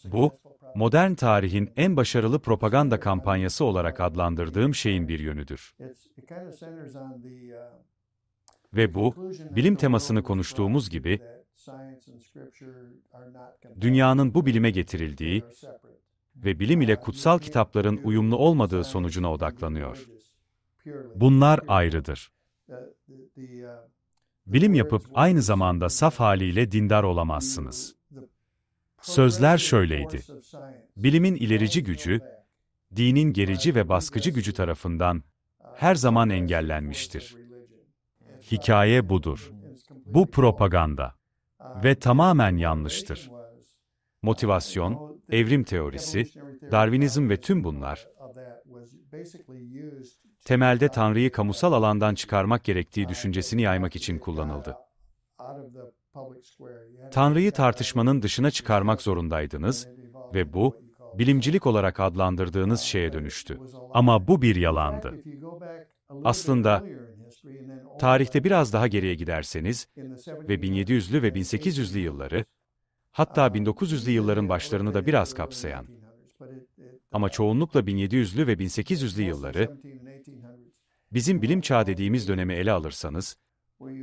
Bu, modern tarihin en başarılı propaganda kampanyası olarak adlandırdığım şeyin bir yönüdür. Ve bu, bilim temasını konuştuğumuz gibi, dünyanın bu bilime getirildiği ve bilim ile kutsal kitapların uyumlu olmadığı sonucuna odaklanıyor. Bunlar ayrıdır. Bilim yapıp aynı zamanda saf haliyle dindar olamazsınız. Sözler şöyleydi. Bilimin ilerici gücü, dinin gerici ve baskıcı gücü tarafından her zaman engellenmiştir. Hikaye budur. Bu propaganda. Ve tamamen yanlıştır. Motivasyon, evrim teorisi, Darwinizm ve tüm bunlar, temelde Tanrı'yı kamusal alandan çıkarmak gerektiği düşüncesini yaymak için kullanıldı. Tanrı'yı tartışmanın dışına çıkarmak zorundaydınız ve bu, bilimcilik olarak adlandırdığınız şeye dönüştü. Ama bu bir yalandı. Aslında, tarihte biraz daha geriye giderseniz ve 1700'lü ve 1800'lü yılları, hatta 1900'lü yılların başlarını da biraz kapsayan, ama çoğunlukla 1700'lü ve 1800'lü yılları, bizim bilim çağı dediğimiz dönemi ele alırsanız,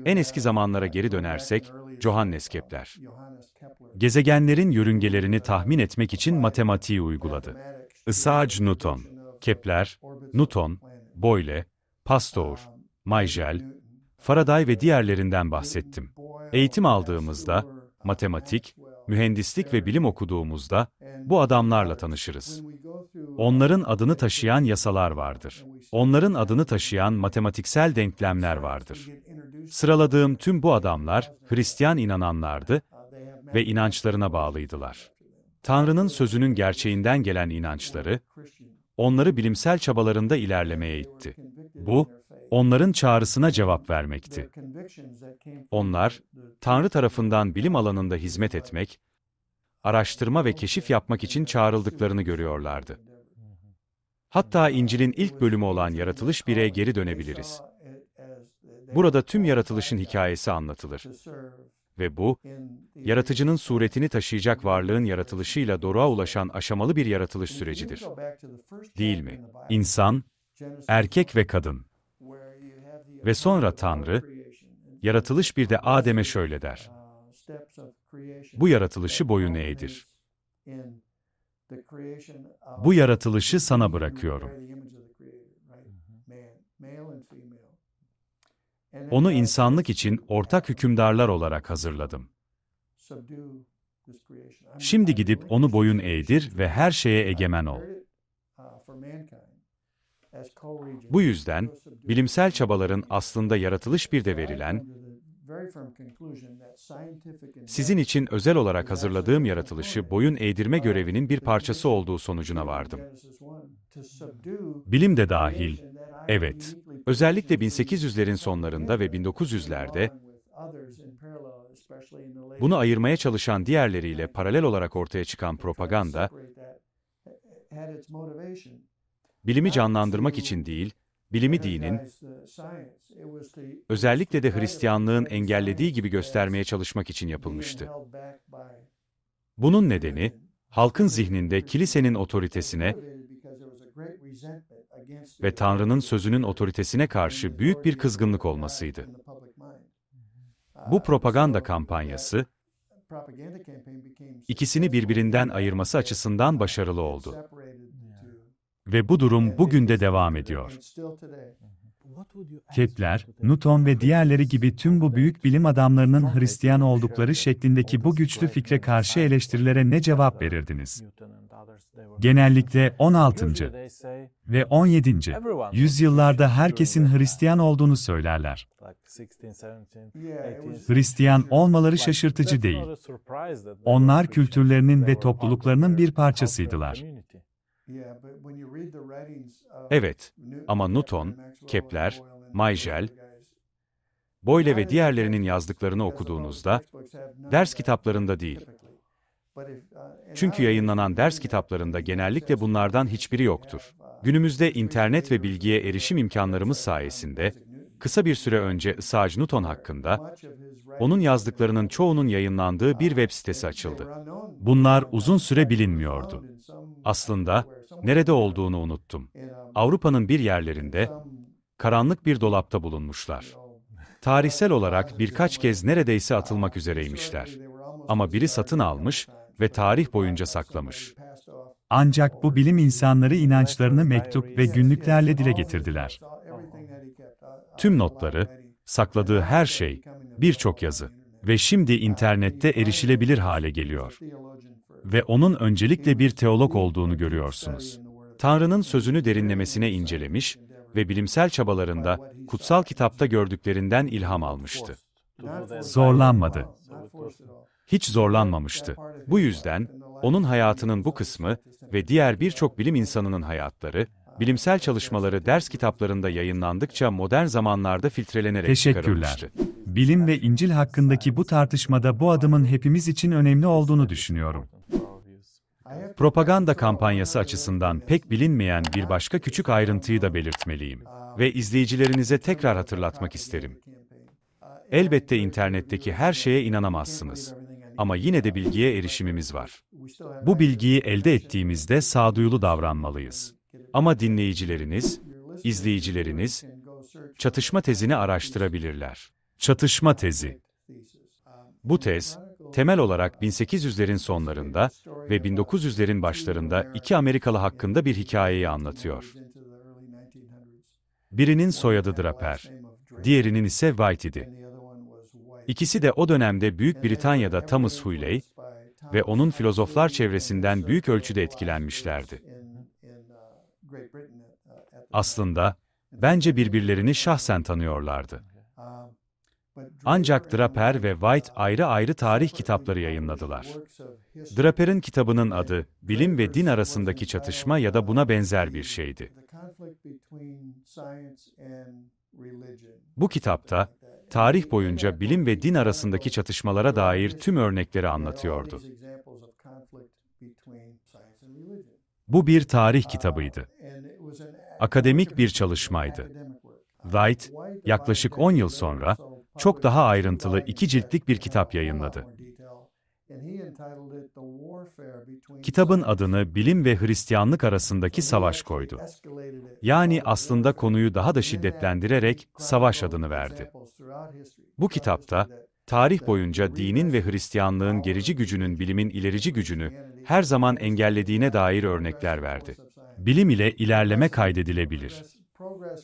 en eski zamanlara geri dönersek, Johannes Kepler, gezegenlerin yörüngelerini tahmin etmek için matematiği uyguladı. Isaac Newton, Kepler, Newton, Boyle, Pasteur, Majel, Faraday ve diğerlerinden bahsettim. Eğitim aldığımızda, matematik, mühendislik ve bilim okuduğumuzda, bu adamlarla tanışırız. Onların adını taşıyan yasalar vardır. Onların adını taşıyan matematiksel denklemler vardır. Sıraladığım tüm bu adamlar, Hristiyan inananlardı ve inançlarına bağlıydılar. Tanrı'nın sözünün gerçeğinden gelen inançları, onları bilimsel çabalarında ilerlemeye itti. Bu, onların çağrısına cevap vermekti. Onlar, Tanrı tarafından bilim alanında hizmet etmek, araştırma ve keşif yapmak için çağrıldıklarını görüyorlardı. Hatta İncil'in ilk bölümü olan Yaratılış 1'e geri dönebiliriz. Burada tüm yaratılışın hikayesi anlatılır. Ve bu, yaratıcının suretini taşıyacak varlığın yaratılışıyla doruğa ulaşan aşamalı bir yaratılış sürecidir. Değil mi? İnsan, erkek ve kadın. Ve sonra Tanrı, Yaratılış 1'de Adem'e şöyle der. Bu yaratılışı boyun eğdir. Bu yaratılışı sana bırakıyorum. Onu insanlık için ortak hükümdarlar olarak hazırladım. Şimdi gidip onu boyun eğdir ve her şeye egemen ol. Bu yüzden, bilimsel çabaların aslında Yaratılış 1'de verilen, sizin için özel olarak hazırladığım yaratılışı boyun eğdirme görevinin bir parçası olduğu sonucuna vardım. Bilim de dahil, Evet, özellikle 1800'lerin sonlarında ve 1900'lerde bunu ayırmaya çalışan diğerleriyle paralel olarak ortaya çıkan propaganda, bilimi canlandırmak için değil, bilimi dinin, özellikle de Hristiyanlığın engellediği gibi göstermeye çalışmak için yapılmıştı. Bunun nedeni, halkın zihninde kilisenin otoritesine ve Tanrı'nın sözünün otoritesine karşı büyük bir kızgınlık olmasıydı. Bu propaganda kampanyası, ikisini birbirinden ayırması açısından başarılı oldu. Ve bu durum bugün de devam ediyor. Kepler, Newton ve diğerleri gibi tüm bu büyük bilim adamlarının Hristiyan oldukları şeklindeki bu güçlü fikre karşı eleştirilere ne cevap verirdiniz? Genellikle 16. ve 17. yüzyıllarda herkesin Hristiyan olduğunu söylerler. Hristiyan olmaları şaşırtıcı değil. Onlar kültürlerinin ve topluluklarının bir parçasıydılar. Evet, ama Newton, Kepler, Maijel, Boyle ve diğerlerinin yazdıklarını okuduğunuzda, ders kitaplarında değil. Çünkü yayınlanan ders kitaplarında genellikle bunlardan hiçbiri yoktur. Günümüzde internet ve bilgiye erişim imkanlarımız sayesinde, kısa bir süre önce Isaac Newton hakkında, onun yazdıklarının çoğunun yayınlandığı bir web sitesi açıldı. Bunlar uzun süre bilinmiyordu. Aslında, nerede olduğunu unuttum. Avrupa'nın bir yerlerinde, karanlık bir dolapta bulunmuşlar. Tarihsel olarak birkaç kez neredeyse atılmak üzereymişler. Ama biri satın almış ve tarih boyunca saklamış. Ancak bu bilim insanları inançlarını mektup ve günlüklerle dile getirdiler. Tüm notları, sakladığı her şey, birçok yazı ve şimdi internette erişilebilir hale geliyor. Ve onun öncelikle bir teolog olduğunu görüyorsunuz. Tanrı'nın sözünü derinlemesine incelemiş ve bilimsel çabalarında kutsal kitapta gördüklerinden ilham almıştı. Zorlanmadı. Hiç zorlanmamıştı. Bu yüzden, onun hayatının bu kısmı ve diğer birçok bilim insanının hayatları, bilimsel çalışmaları ders kitaplarında yayınlandıkça modern zamanlarda filtrelenerek çıkarılmıştı. Bilim ve İncil hakkındaki bu tartışmada bu adımın hepimiz için önemli olduğunu düşünüyorum. Propaganda kampanyası açısından pek bilinmeyen bir başka küçük ayrıntıyı da belirtmeliyim ve izleyicilerinize tekrar hatırlatmak isterim. Elbette internetteki her şeye inanamazsınız. Ama yine de bilgiye erişimimiz var. Bu bilgiyi elde ettiğimizde sağduyulu davranmalıyız. Ama dinleyicileriniz, izleyicileriniz, çatışma tezini araştırabilirler. Çatışma tezi. Bu tez, temel olarak 1800'lerin sonlarında ve 1900'lerin başlarında iki Amerikalı hakkında bir hikayeyi anlatıyor. Birinin soyadı Draper, diğerinin ise White idi. İkisi de o dönemde Büyük Britanya'da Thomas Huxley ve onun filozoflar çevresinden büyük ölçüde etkilenmişlerdi. Aslında, bence birbirlerini şahsen tanıyorlardı. Ancak Draper ve White ayrı ayrı tarih kitapları yayınladılar. Draper'in kitabının adı, Bilim ve Din Arasındaki Çatışma ya da buna benzer bir şeydi. Bu kitapta, tarih boyunca bilim ve din arasındaki çatışmalara dair tüm örnekleri anlatıyordu. Bu bir tarih kitabıydı. Akademik bir çalışmaydı. White, yaklaşık 10 yıl sonra, çok daha ayrıntılı 2 ciltlik bir kitap yayınladı. Kitabın adını Bilim ve Hristiyanlık arasındaki savaş koydu. Yani aslında konuyu daha da şiddetlendirerek savaş adını verdi. Bu kitapta, tarih boyunca dinin ve Hristiyanlığın gerici gücünün bilimin ilerici gücünü her zaman engellediğine dair örnekler verdi. Bilim ile ilerleme kaydedilebilir.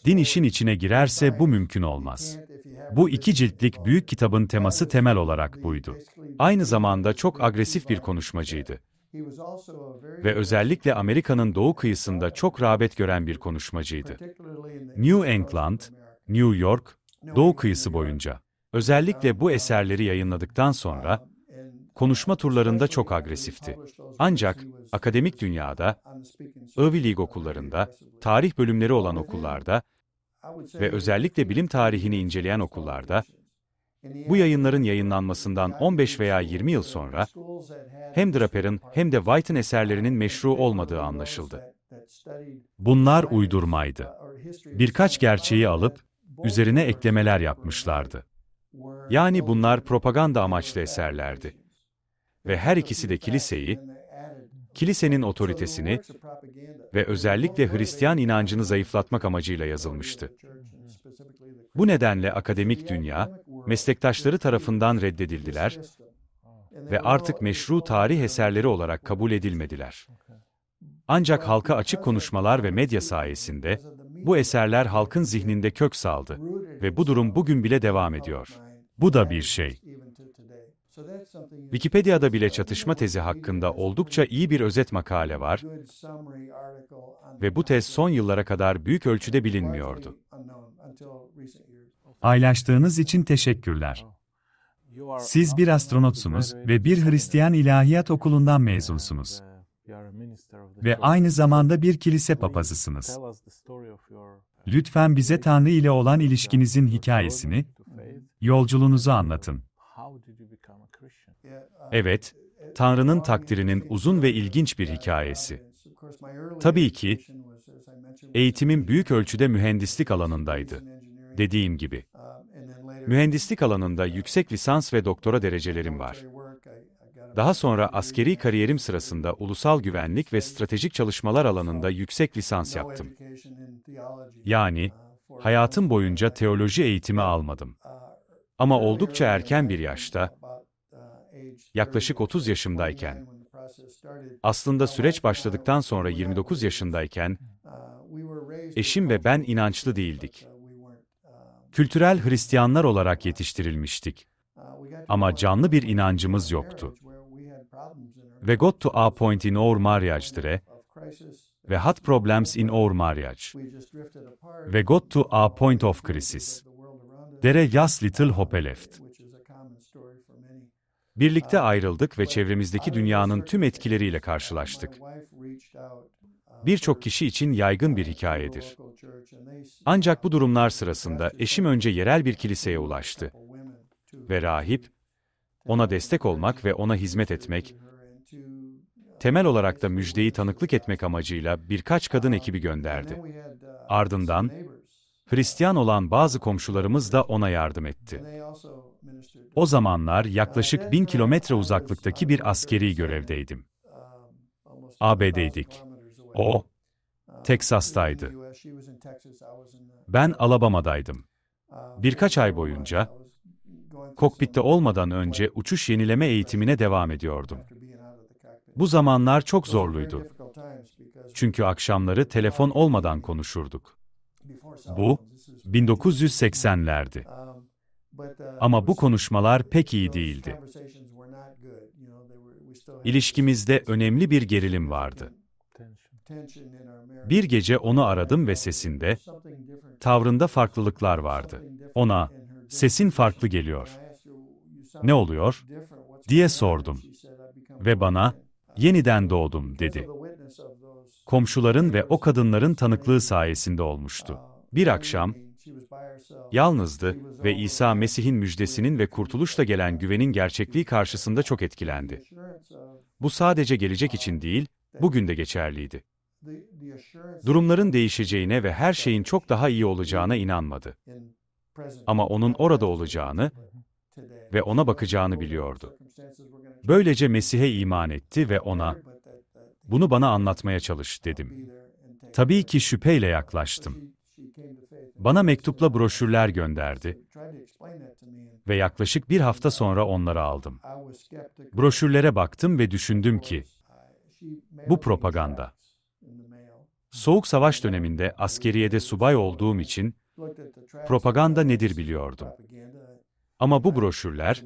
Din işin içine girerse bu mümkün olmaz. Bu 2 ciltlik büyük kitabın teması temel olarak buydu. Aynı zamanda çok agresif bir konuşmacıydı. Ve özellikle Amerika'nın doğu kıyısında çok rağbet gören bir konuşmacıydı. New England, New York, doğu kıyısı boyunca. Özellikle bu eserleri yayınladıktan sonra, konuşma turlarında çok agresifti. Ancak, akademik dünyada, Ivy League okullarında, tarih bölümleri olan okullarda ve özellikle bilim tarihini inceleyen okullarda, bu yayınların yayınlanmasından 15 veya 20 yıl sonra, hem Draper'ın hem de White'ın eserlerinin meşru olmadığı anlaşıldı. Bunlar uydurmaydı. Birkaç gerçeği alıp, üzerine eklemeler yapmışlardı. Yani bunlar propaganda amaçlı eserlerdi. Ve her ikisi de kiliseyi, kilisenin otoritesini ve özellikle Hristiyan inancını zayıflatmak amacıyla yazılmıştı. Bu nedenle akademik dünya, meslektaşları tarafından reddedildiler ve artık meşru tarih eserleri olarak kabul edilmediler. Ancak halka açık konuşmalar ve medya sayesinde, bu eserler halkın zihninde kök saldı ve bu durum bugün bile devam ediyor. Bu da bir şey. Wikipedia'da bile çatışma tezi hakkında oldukça iyi bir özet makale var ve bu tez son yıllara kadar büyük ölçüde bilinmiyordu. Paylaştığınız için teşekkürler. Siz bir astronotsunuz ve bir Hristiyan ilahiyat okulundan mezunsunuz. Ve aynı zamanda bir kilise papazısınız. Lütfen bize Tanrı ile olan ilişkinizin hikayesini, yolculuğunuzu anlatın. Evet, Tanrı'nın takdirinin uzun ve ilginç bir hikayesi. Tabii ki, eğitimim büyük ölçüde mühendislik alanındaydı. Dediğim gibi. Mühendislik alanında yüksek lisans ve doktora derecelerim var. Daha sonra askeri kariyerim sırasında ulusal güvenlik ve stratejik çalışmalar alanında yüksek lisans yaptım. Yani, hayatım boyunca teoloji eğitimi almadım. Ama oldukça erken bir yaşta, yaklaşık 30 yaşımdayken, aslında süreç başladıktan sonra 29 yaşındayken, eşim ve ben inançlı değildik. Kültürel Hristiyanlar olarak yetiştirilmiştik. Ama canlı bir inancımız yoktu. We got to a point in our marriage ve had problems in our marriage. We got to a point of crisis. There was little hope left. Birlikte ayrıldık ve çevremizdeki dünyanın tüm etkileriyle karşılaştık. Birçok kişi için yaygın bir hikayedir. Ancak bu durumlar sırasında eşim önce yerel bir kiliseye ulaştı. Ve rahip, ona destek olmak ve ona hizmet etmek, temel olarak da müjdeyi tanıklık etmek amacıyla birkaç kadın ekibi gönderdi. Ardından, Hristiyan olan bazı komşularımız da ona yardım etti. O zamanlar yaklaşık 1000 kilometre uzaklıktaki bir askeri görevdeydim. ABD'ydik. O, Teksas'taydı. Ben Alabama'daydım. Birkaç ay boyunca, kokpitte olmadan önce uçuş yenileme eğitimine devam ediyordum. Bu zamanlar çok zorluydu. Çünkü akşamları telefon olmadan konuşurduk. Bu, 1980'lerdi. Ama bu konuşmalar pek iyi değildi. İlişkimizde önemli bir gerilim vardı. Bir gece onu aradım ve sesinde, tavrında farklılıklar vardı. Ona, "Sesin farklı geliyor. Ne oluyor?" diye sordum. Ve bana, "Yeniden doğdum," dedi. Komşuların ve o kadınların tanıklığı sayesinde olmuştu. Bir akşam, yalnızdı ve İsa Mesih'in müjdesinin ve kurtuluşla gelen güvenin gerçekliği karşısında çok etkilendi. Bu sadece gelecek için değil, bugün de geçerliydi. Durumların değişeceğine ve her şeyin çok daha iyi olacağına inanmadı. Ama onun orada olacağını ve ona bakacağını biliyordu. Böylece Mesih'e iman etti ve ona, "Bunu bana anlatmaya çalış," dedim. Tabii ki şüpheyle yaklaştım. Bana mektupla broşürler gönderdi ve yaklaşık bir hafta sonra onları aldım. Broşürlere baktım ve düşündüm ki, bu propaganda. Soğuk Savaş döneminde askeriyede subay olduğum için, propaganda nedir biliyordum. Ama bu broşürler,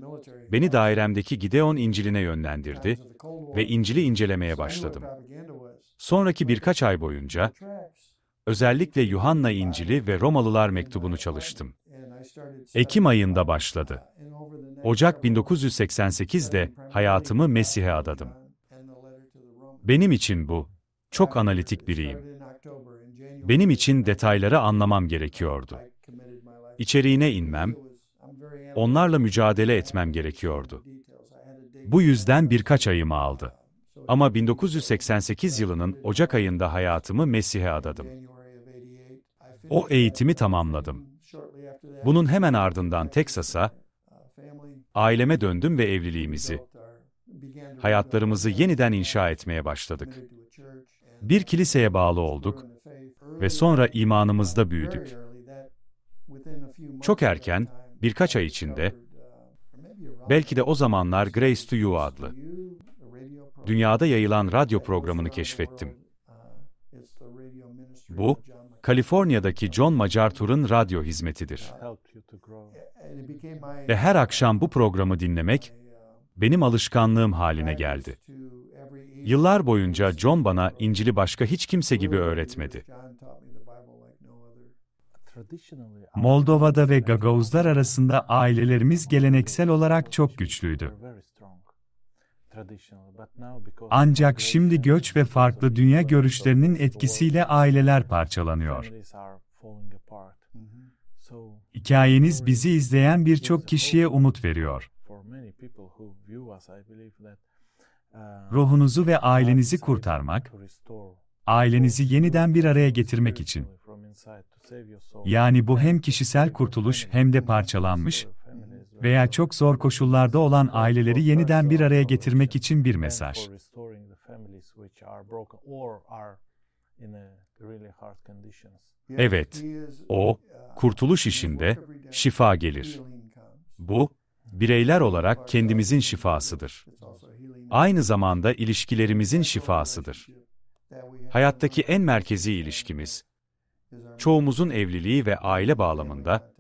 beni dairemdeki Gideon İncil'ine yönlendirdi ve İncil'i incelemeye başladım. Sonraki birkaç ay boyunca, özellikle Yuhanna İncil'i ve Romalılar mektubunu çalıştım. Ekim ayında başladı. Ocak 1988'de hayatımı Mesih'e adadım. Benim için bu, çok analitik biriyim. Benim için detayları anlamam gerekiyordu. İçeriğine inmem, onlarla mücadele etmem gerekiyordu. Bu yüzden birkaç ayımı aldı. Ama 1988 yılının Ocak ayında hayatımı Mesih'e adadım. O eğitimi tamamladım. Bunun hemen ardından Teksas'a, aileme döndüm ve evliliğimizi, hayatlarımızı yeniden inşa etmeye başladık. Bir kiliseye bağlı olduk ve sonra imanımızda büyüdük. Çok erken, birkaç ay içinde, belki de o zamanlar Grace to You adlı, dünyada yayılan radyo programını keşfettim. Bu, Kaliforniya'daki John MacArthur'un radyo hizmetidir. Ve her akşam bu programı dinlemek, benim alışkanlığım haline geldi. Yıllar boyunca John bana İncil'i başka hiç kimse gibi öğretmedi. Moldova'da ve Gagavuzlar arasında ailelerimiz geleneksel olarak çok güçlüydü. Ancak şimdi göç ve farklı dünya görüşlerinin etkisiyle aileler parçalanıyor. Hikayeniz bizi izleyen birçok kişiye umut veriyor. Ruhunuzu ve ailenizi kurtarmak, ailenizi yeniden bir araya getirmek için. Yani bu hem kişisel kurtuluş hem de parçalanmış veya çok zor koşullarda olan aileleri yeniden bir araya getirmek için bir mesaj. Evet, o, kurtuluş işinde, şifa gelir. Bu, bireyler olarak kendimizin şifasıdır. Aynı zamanda ilişkilerimizin şifasıdır. Hayattaki en merkezi ilişkimiz, çoğumuzun evliliği ve aile bağlamında,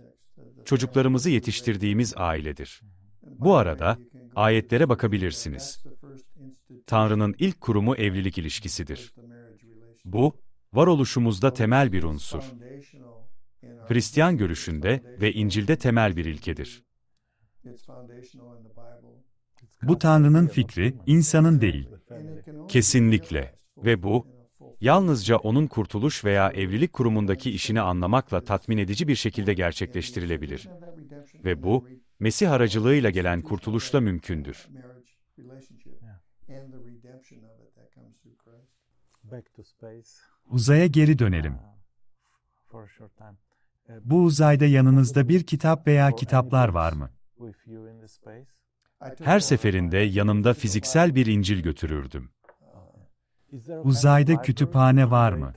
çocuklarımızı yetiştirdiğimiz ailedir. Bu arada, ayetlere bakabilirsiniz. Tanrı'nın ilk kurumu evlilik ilişkisidir. Bu, varoluşumuzda temel bir unsur. Hristiyan görüşünde ve İncil'de temel bir ilkedir. Bu Tanrı'nın fikri, insanın değil. Kesinlikle. Ve bu, yalnızca onun kurtuluş veya evlilik kurumundaki işini anlamakla tatmin edici bir şekilde gerçekleştirilebilir. Ve bu, Mesih aracılığıyla gelen kurtuluşla mümkündür. Uzaya geri dönelim. Bu uzayda yanınızda bir kitap veya kitaplar var mı? Her seferinde yanımda fiziksel bir İncil götürürdüm. Uzayda kütüphane var mı?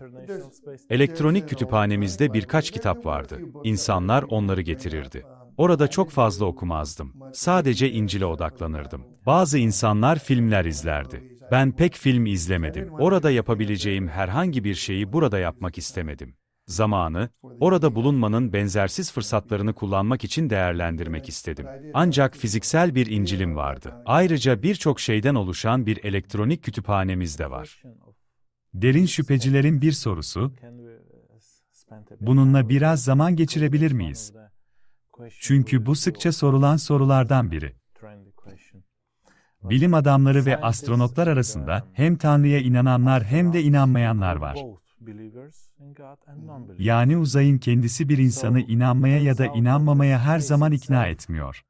Elektronik kütüphanemizde birkaç kitap vardı. İnsanlar onları getirirdi. Orada çok fazla okumazdım. Sadece İncil'e odaklanırdım. Bazı insanlar filmler izlerdi. Ben pek film izlemedim. Orada yapabileceğim herhangi bir şeyi burada yapmak istemedim. Zamanı, orada bulunmanın benzersiz fırsatlarını kullanmak için değerlendirmek istedim. Ancak fiziksel bir İncil'im vardı. Ayrıca birçok şeyden oluşan bir elektronik kütüphanemiz de var. Derin şüphecilerin bir sorusu, bununla biraz zaman geçirebilir miyiz? Çünkü bu sıkça sorulan sorulardan biri. Bilim adamları ve astronotlar arasında hem Tanrı'ya inananlar hem de inanmayanlar var. Yani uzayın kendisi bir insanı inanmaya ya da inanmamaya her zaman ikna etmiyor.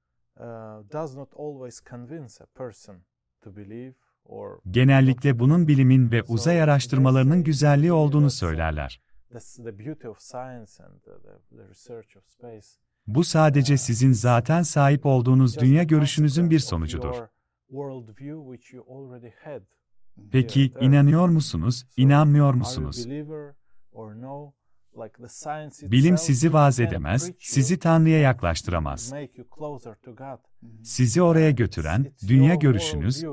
Genellikle bunun bilimin ve uzay araştırmalarının güzelliği olduğunu söylerler. Bu sadece sizin zaten sahip olduğunuz dünya görüşünüzün bir sonucudur. Peki, inanıyor musunuz, inanmıyor musunuz? Bilim sizi vaaz edemez, sizi Tanrı'ya yaklaştıramaz. Sizi oraya götüren, dünya görüşünüz,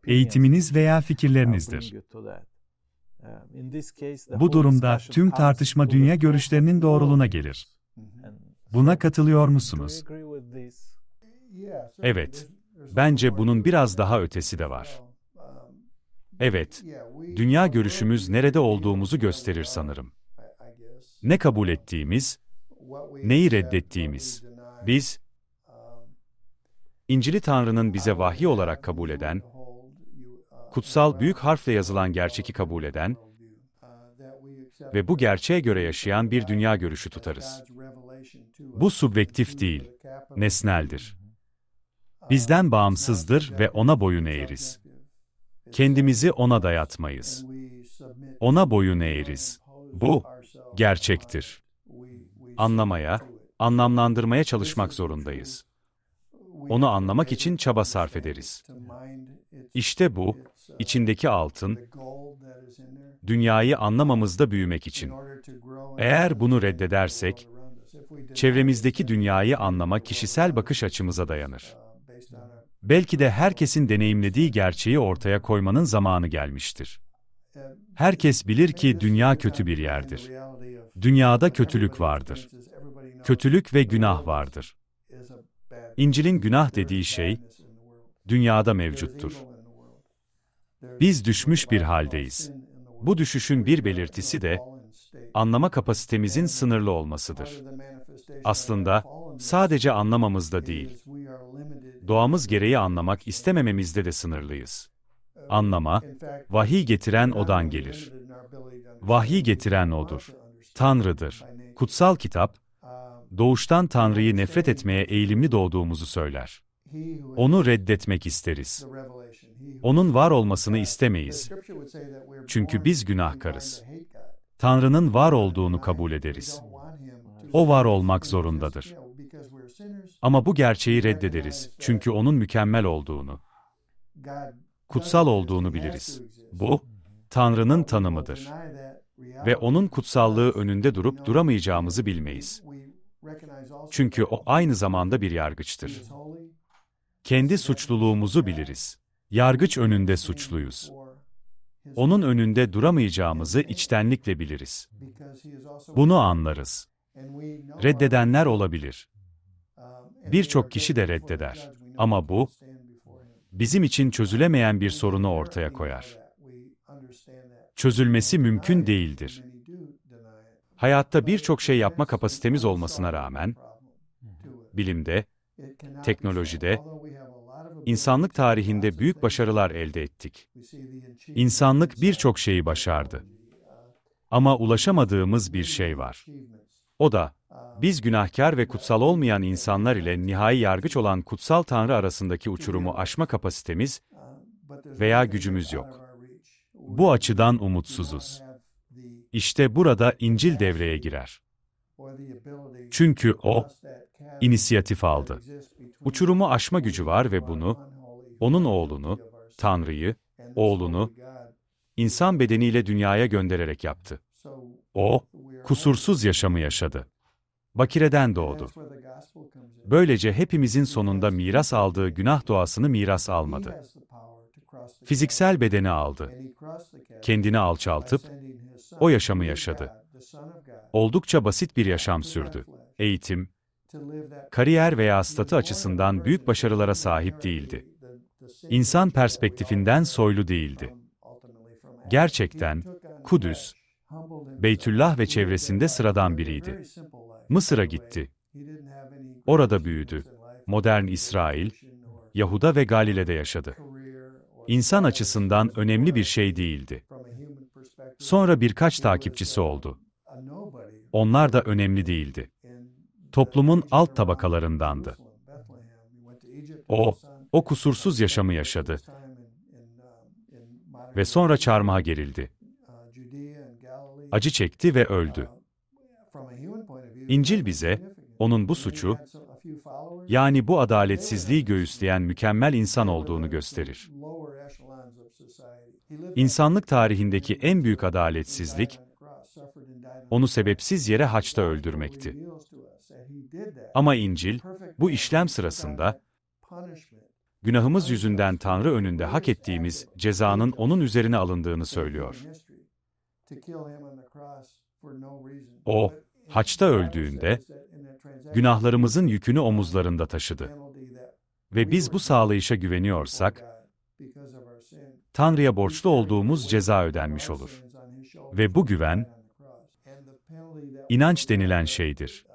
eğitiminiz veya fikirlerinizdir. Bu durumda tüm tartışma dünya görüşlerinin doğruluğuna gelir. Buna katılıyor musunuz? Evet. Bence bunun biraz daha ötesi de var. Evet, dünya görüşümüz nerede olduğumuzu gösterir sanırım. Ne kabul ettiğimiz, neyi reddettiğimiz. Biz, İncil'i Tanrı'nın bize vahyi olarak kabul eden, kutsal büyük harfle yazılan gerçeği kabul eden ve bu gerçeğe göre yaşayan bir dünya görüşü tutarız. Bu subjektif değil, nesneldir. Bizden bağımsızdır ve ona boyun eğeriz. Kendimizi ona dayatmayız. Ona boyun eğeriz. Bu, gerçektir. Anlamaya, anlamlandırmaya çalışmak zorundayız. Onu anlamak için çaba sarf ederiz. İşte bu, içindeki altın, dünyayı anlamamızda büyümek için. Eğer bunu reddedersek, çevremizdeki dünyayı anlama kişisel bakış açımıza dayanır. Belki de herkesin deneyimlediği gerçeği ortaya koymanın zamanı gelmiştir. Herkes bilir ki dünya kötü bir yerdir. Dünyada kötülük vardır. Kötülük ve günah vardır. İncil'in günah dediği şey, dünyada mevcuttur. Biz düşmüş bir haldeyiz. Bu düşüşün bir belirtisi de, anlama kapasitemizin sınırlı olmasıdır. Aslında, sadece anlamamızda değil, doğamız gereği anlamak istemememizde de sınırlıyız. Anlama, vahiy getiren O'dan gelir. Vahiy getiren O'dur. Tanrı'dır. Kutsal kitap, doğuştan Tanrı'yı nefret etmeye eğilimli doğduğumuzu söyler. Onu reddetmek isteriz. Onun var olmasını istemeyiz. Çünkü biz günahkarız. Tanrı'nın var olduğunu kabul ederiz. O var olmak zorundadır. Ama bu gerçeği reddederiz çünkü O'nun mükemmel olduğunu, kutsal olduğunu biliriz. Bu, Tanrı'nın tanımıdır. Ve O'nun kutsallığı önünde durup duramayacağımızı bilmeyiz. Çünkü O aynı zamanda bir yargıçtır. Kendi suçluluğumuzu biliriz. Yargıç önünde suçluyuz. O'nun önünde duramayacağımızı içtenlikle biliriz. Bunu anlarız. Reddedenler olabilir. Birçok kişi de reddeder. Ama bu, bizim için çözülemeyen bir sorunu ortaya koyar. Çözülmesi mümkün değildir. Hayatta birçok şey yapma kapasitemiz olmasına rağmen, bilimde, teknolojide, insanlık tarihinde büyük başarılar elde ettik. İnsanlık birçok şeyi başardı. Ama ulaşamadığımız bir şey var. O da, biz günahkar ve kutsal olmayan insanlar ile nihai yargıç olan kutsal Tanrı arasındaki uçurumu aşma kapasitemiz veya gücümüz yok. Bu açıdan umutsuzuz. İşte burada İncil devreye girer. Çünkü O, inisiyatif aldı. Uçurumu aşma gücü var ve bunu, O'nun oğlunu, Tanrı'yı, oğlunu, insan bedeniyle dünyaya göndererek yaptı. O, kusursuz yaşamı yaşadı. Bakireden doğdu. Böylece hepimizin sonunda miras aldığı günah doğasını miras almadı. Fiziksel bedeni aldı. Kendini alçaltıp, o yaşamı yaşadı. Oldukça basit bir yaşam sürdü. Eğitim, kariyer veya statü açısından büyük başarılara sahip değildi. İnsan perspektifinden soylu değildi. Gerçekten, Kudüs, Beytüllah ve çevresinde sıradan biriydi. Mısır'a gitti. Orada büyüdü. Modern İsrail, Yahuda ve Galile'de yaşadı. İnsan açısından önemli bir şey değildi. Sonra birkaç takipçisi oldu. Onlar da önemli değildi. Toplumun alt tabakalarındandı. O kusursuz yaşamı yaşadı. Ve sonra çarmıha gerildi. Acı çekti ve öldü. İncil bize, onun bu suçu, yani bu adaletsizliği göğüsleyen mükemmel insan olduğunu gösterir. İnsanlık tarihindeki en büyük adaletsizlik, onu sebepsiz yere haçta öldürmekti. Ama İncil, bu işlem sırasında, günahımız yüzünden Tanrı önünde hak ettiğimiz cezanın onun üzerine alındığını söylüyor. O, haçta öldüğünde, günahlarımızın yükünü omuzlarında taşıdı. Ve biz bu sağlayışa güveniyorsak, Tanrı'ya borçlu olduğumuz ceza ödenmiş olur. Ve bu güven, inanç denilen şeydir.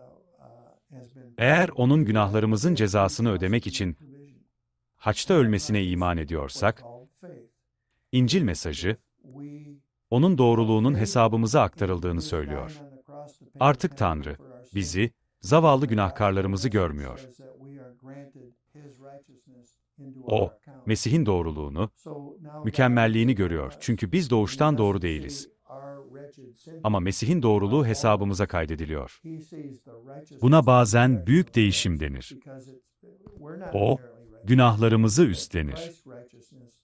Eğer onun günahlarımızın cezasını ödemek için haçta ölmesine iman ediyorsak, İncil mesajı, onun doğruluğunun hesabımıza aktarıldığını söylüyor. Artık Tanrı, bizi, zavallı günahkarlarımızı görmüyor. O, Mesih'in doğruluğunu, mükemmelliğini görüyor çünkü biz doğuştan doğru değiliz. Ama Mesih'in doğruluğu hesabımıza kaydediliyor. Buna bazen büyük değişim denir. O, günahlarımızı üstlenir.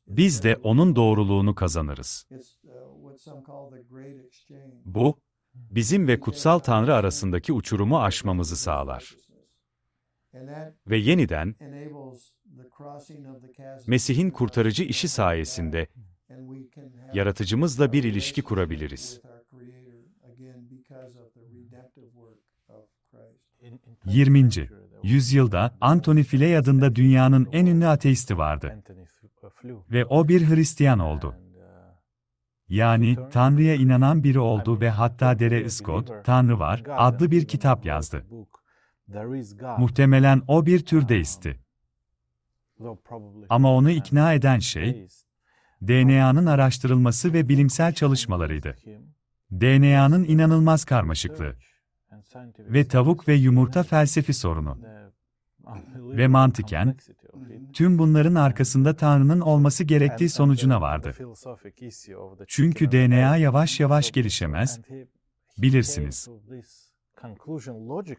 Biz de onun doğruluğunu kazanırız. Bu, bizim ve kutsal Tanrı arasındaki uçurumu aşmamızı sağlar. Ve yeniden, Mesih'in kurtarıcı işi sayesinde, yaratıcımızla bir ilişki kurabiliriz. 20. yüzyılda Anthony Fleay adında dünyanın en ünlü ateisti vardı. Ve o bir Hristiyan oldu. Yani Tanrı'ya inanan biri oldu ve hatta There is God, Tanrı var, adlı bir kitap yazdı. Muhtemelen o bir tür deisti. Ama onu ikna eden şey, DNA'nın araştırılması ve bilimsel çalışmalarıydı. DNA'nın inanılmaz karmaşıklığı ve tavuk ve yumurta felsefi sorunu. Ve mantıken, tüm bunların arkasında Tanrı'nın olması gerektiği sonucuna vardı. Çünkü DNA yavaş yavaş gelişemez, bilirsiniz.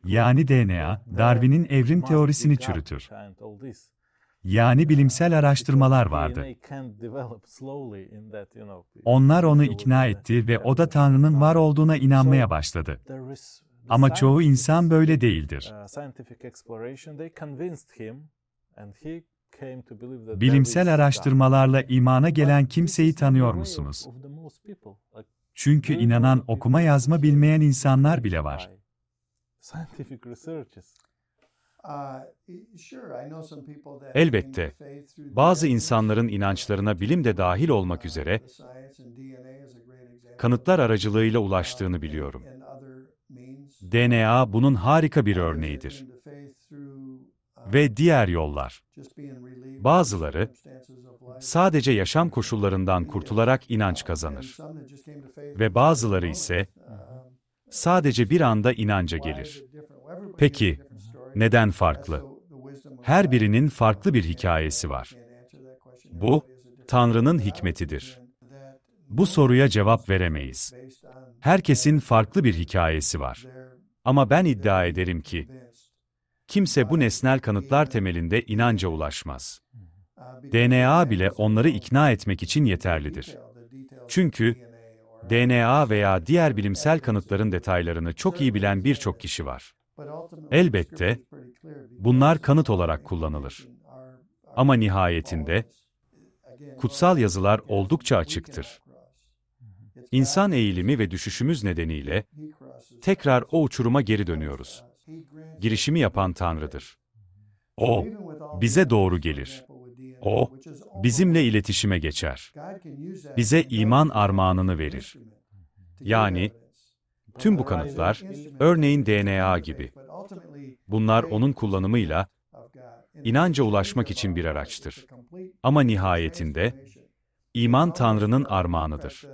Yani DNA, Darwin'in evrim teorisini çürütür. Yani bilimsel araştırmalar vardı. Onlar onu ikna etti ve o da Tanrı'nın var olduğuna inanmaya başladı. Ama çoğu insan böyle değildir. Bilimsel araştırmalarla imana gelen kimseyi tanıyor musunuz? Çünkü inanan, okuma yazma bilmeyen insanlar bile var. Elbette, bazı insanların inançlarına bilim de dahil olmak üzere, kanıtlar aracılığıyla ulaştığını biliyorum. DNA bunun harika bir örneğidir. Ve diğer yollar. Bazıları, sadece yaşam koşullarından kurtularak inanç kazanır. Ve bazıları ise, sadece bir anda inanca gelir. Peki, neden farklı? Her birinin farklı bir hikayesi var. Bu, Tanrı'nın hikmetidir. Bu soruya cevap veremeyiz. Herkesin farklı bir hikayesi var. Ama ben iddia ederim ki, kimse bu nesnel kanıtlar temelinde inanca ulaşmaz. DNA bile onları ikna etmek için yeterlidir. Çünkü, DNA veya diğer bilimsel kanıtların detaylarını çok iyi bilen birçok kişi var. Elbette, bunlar kanıt olarak kullanılır. Ama nihayetinde, kutsal yazılar oldukça açıktır. İnsan eğilimi ve düşüşümüz nedeniyle, tekrar o uçuruma geri dönüyoruz. Girişimi yapan Tanrı'dır. O, bize doğru gelir. O, bizimle iletişime geçer. Bize iman armağanını verir. Yani, tüm bu kanıtlar, örneğin DNA gibi. Bunlar onun kullanımıyla, inanca ulaşmak için bir araçtır. Ama nihayetinde, iman Tanrı'nın armağanıdır.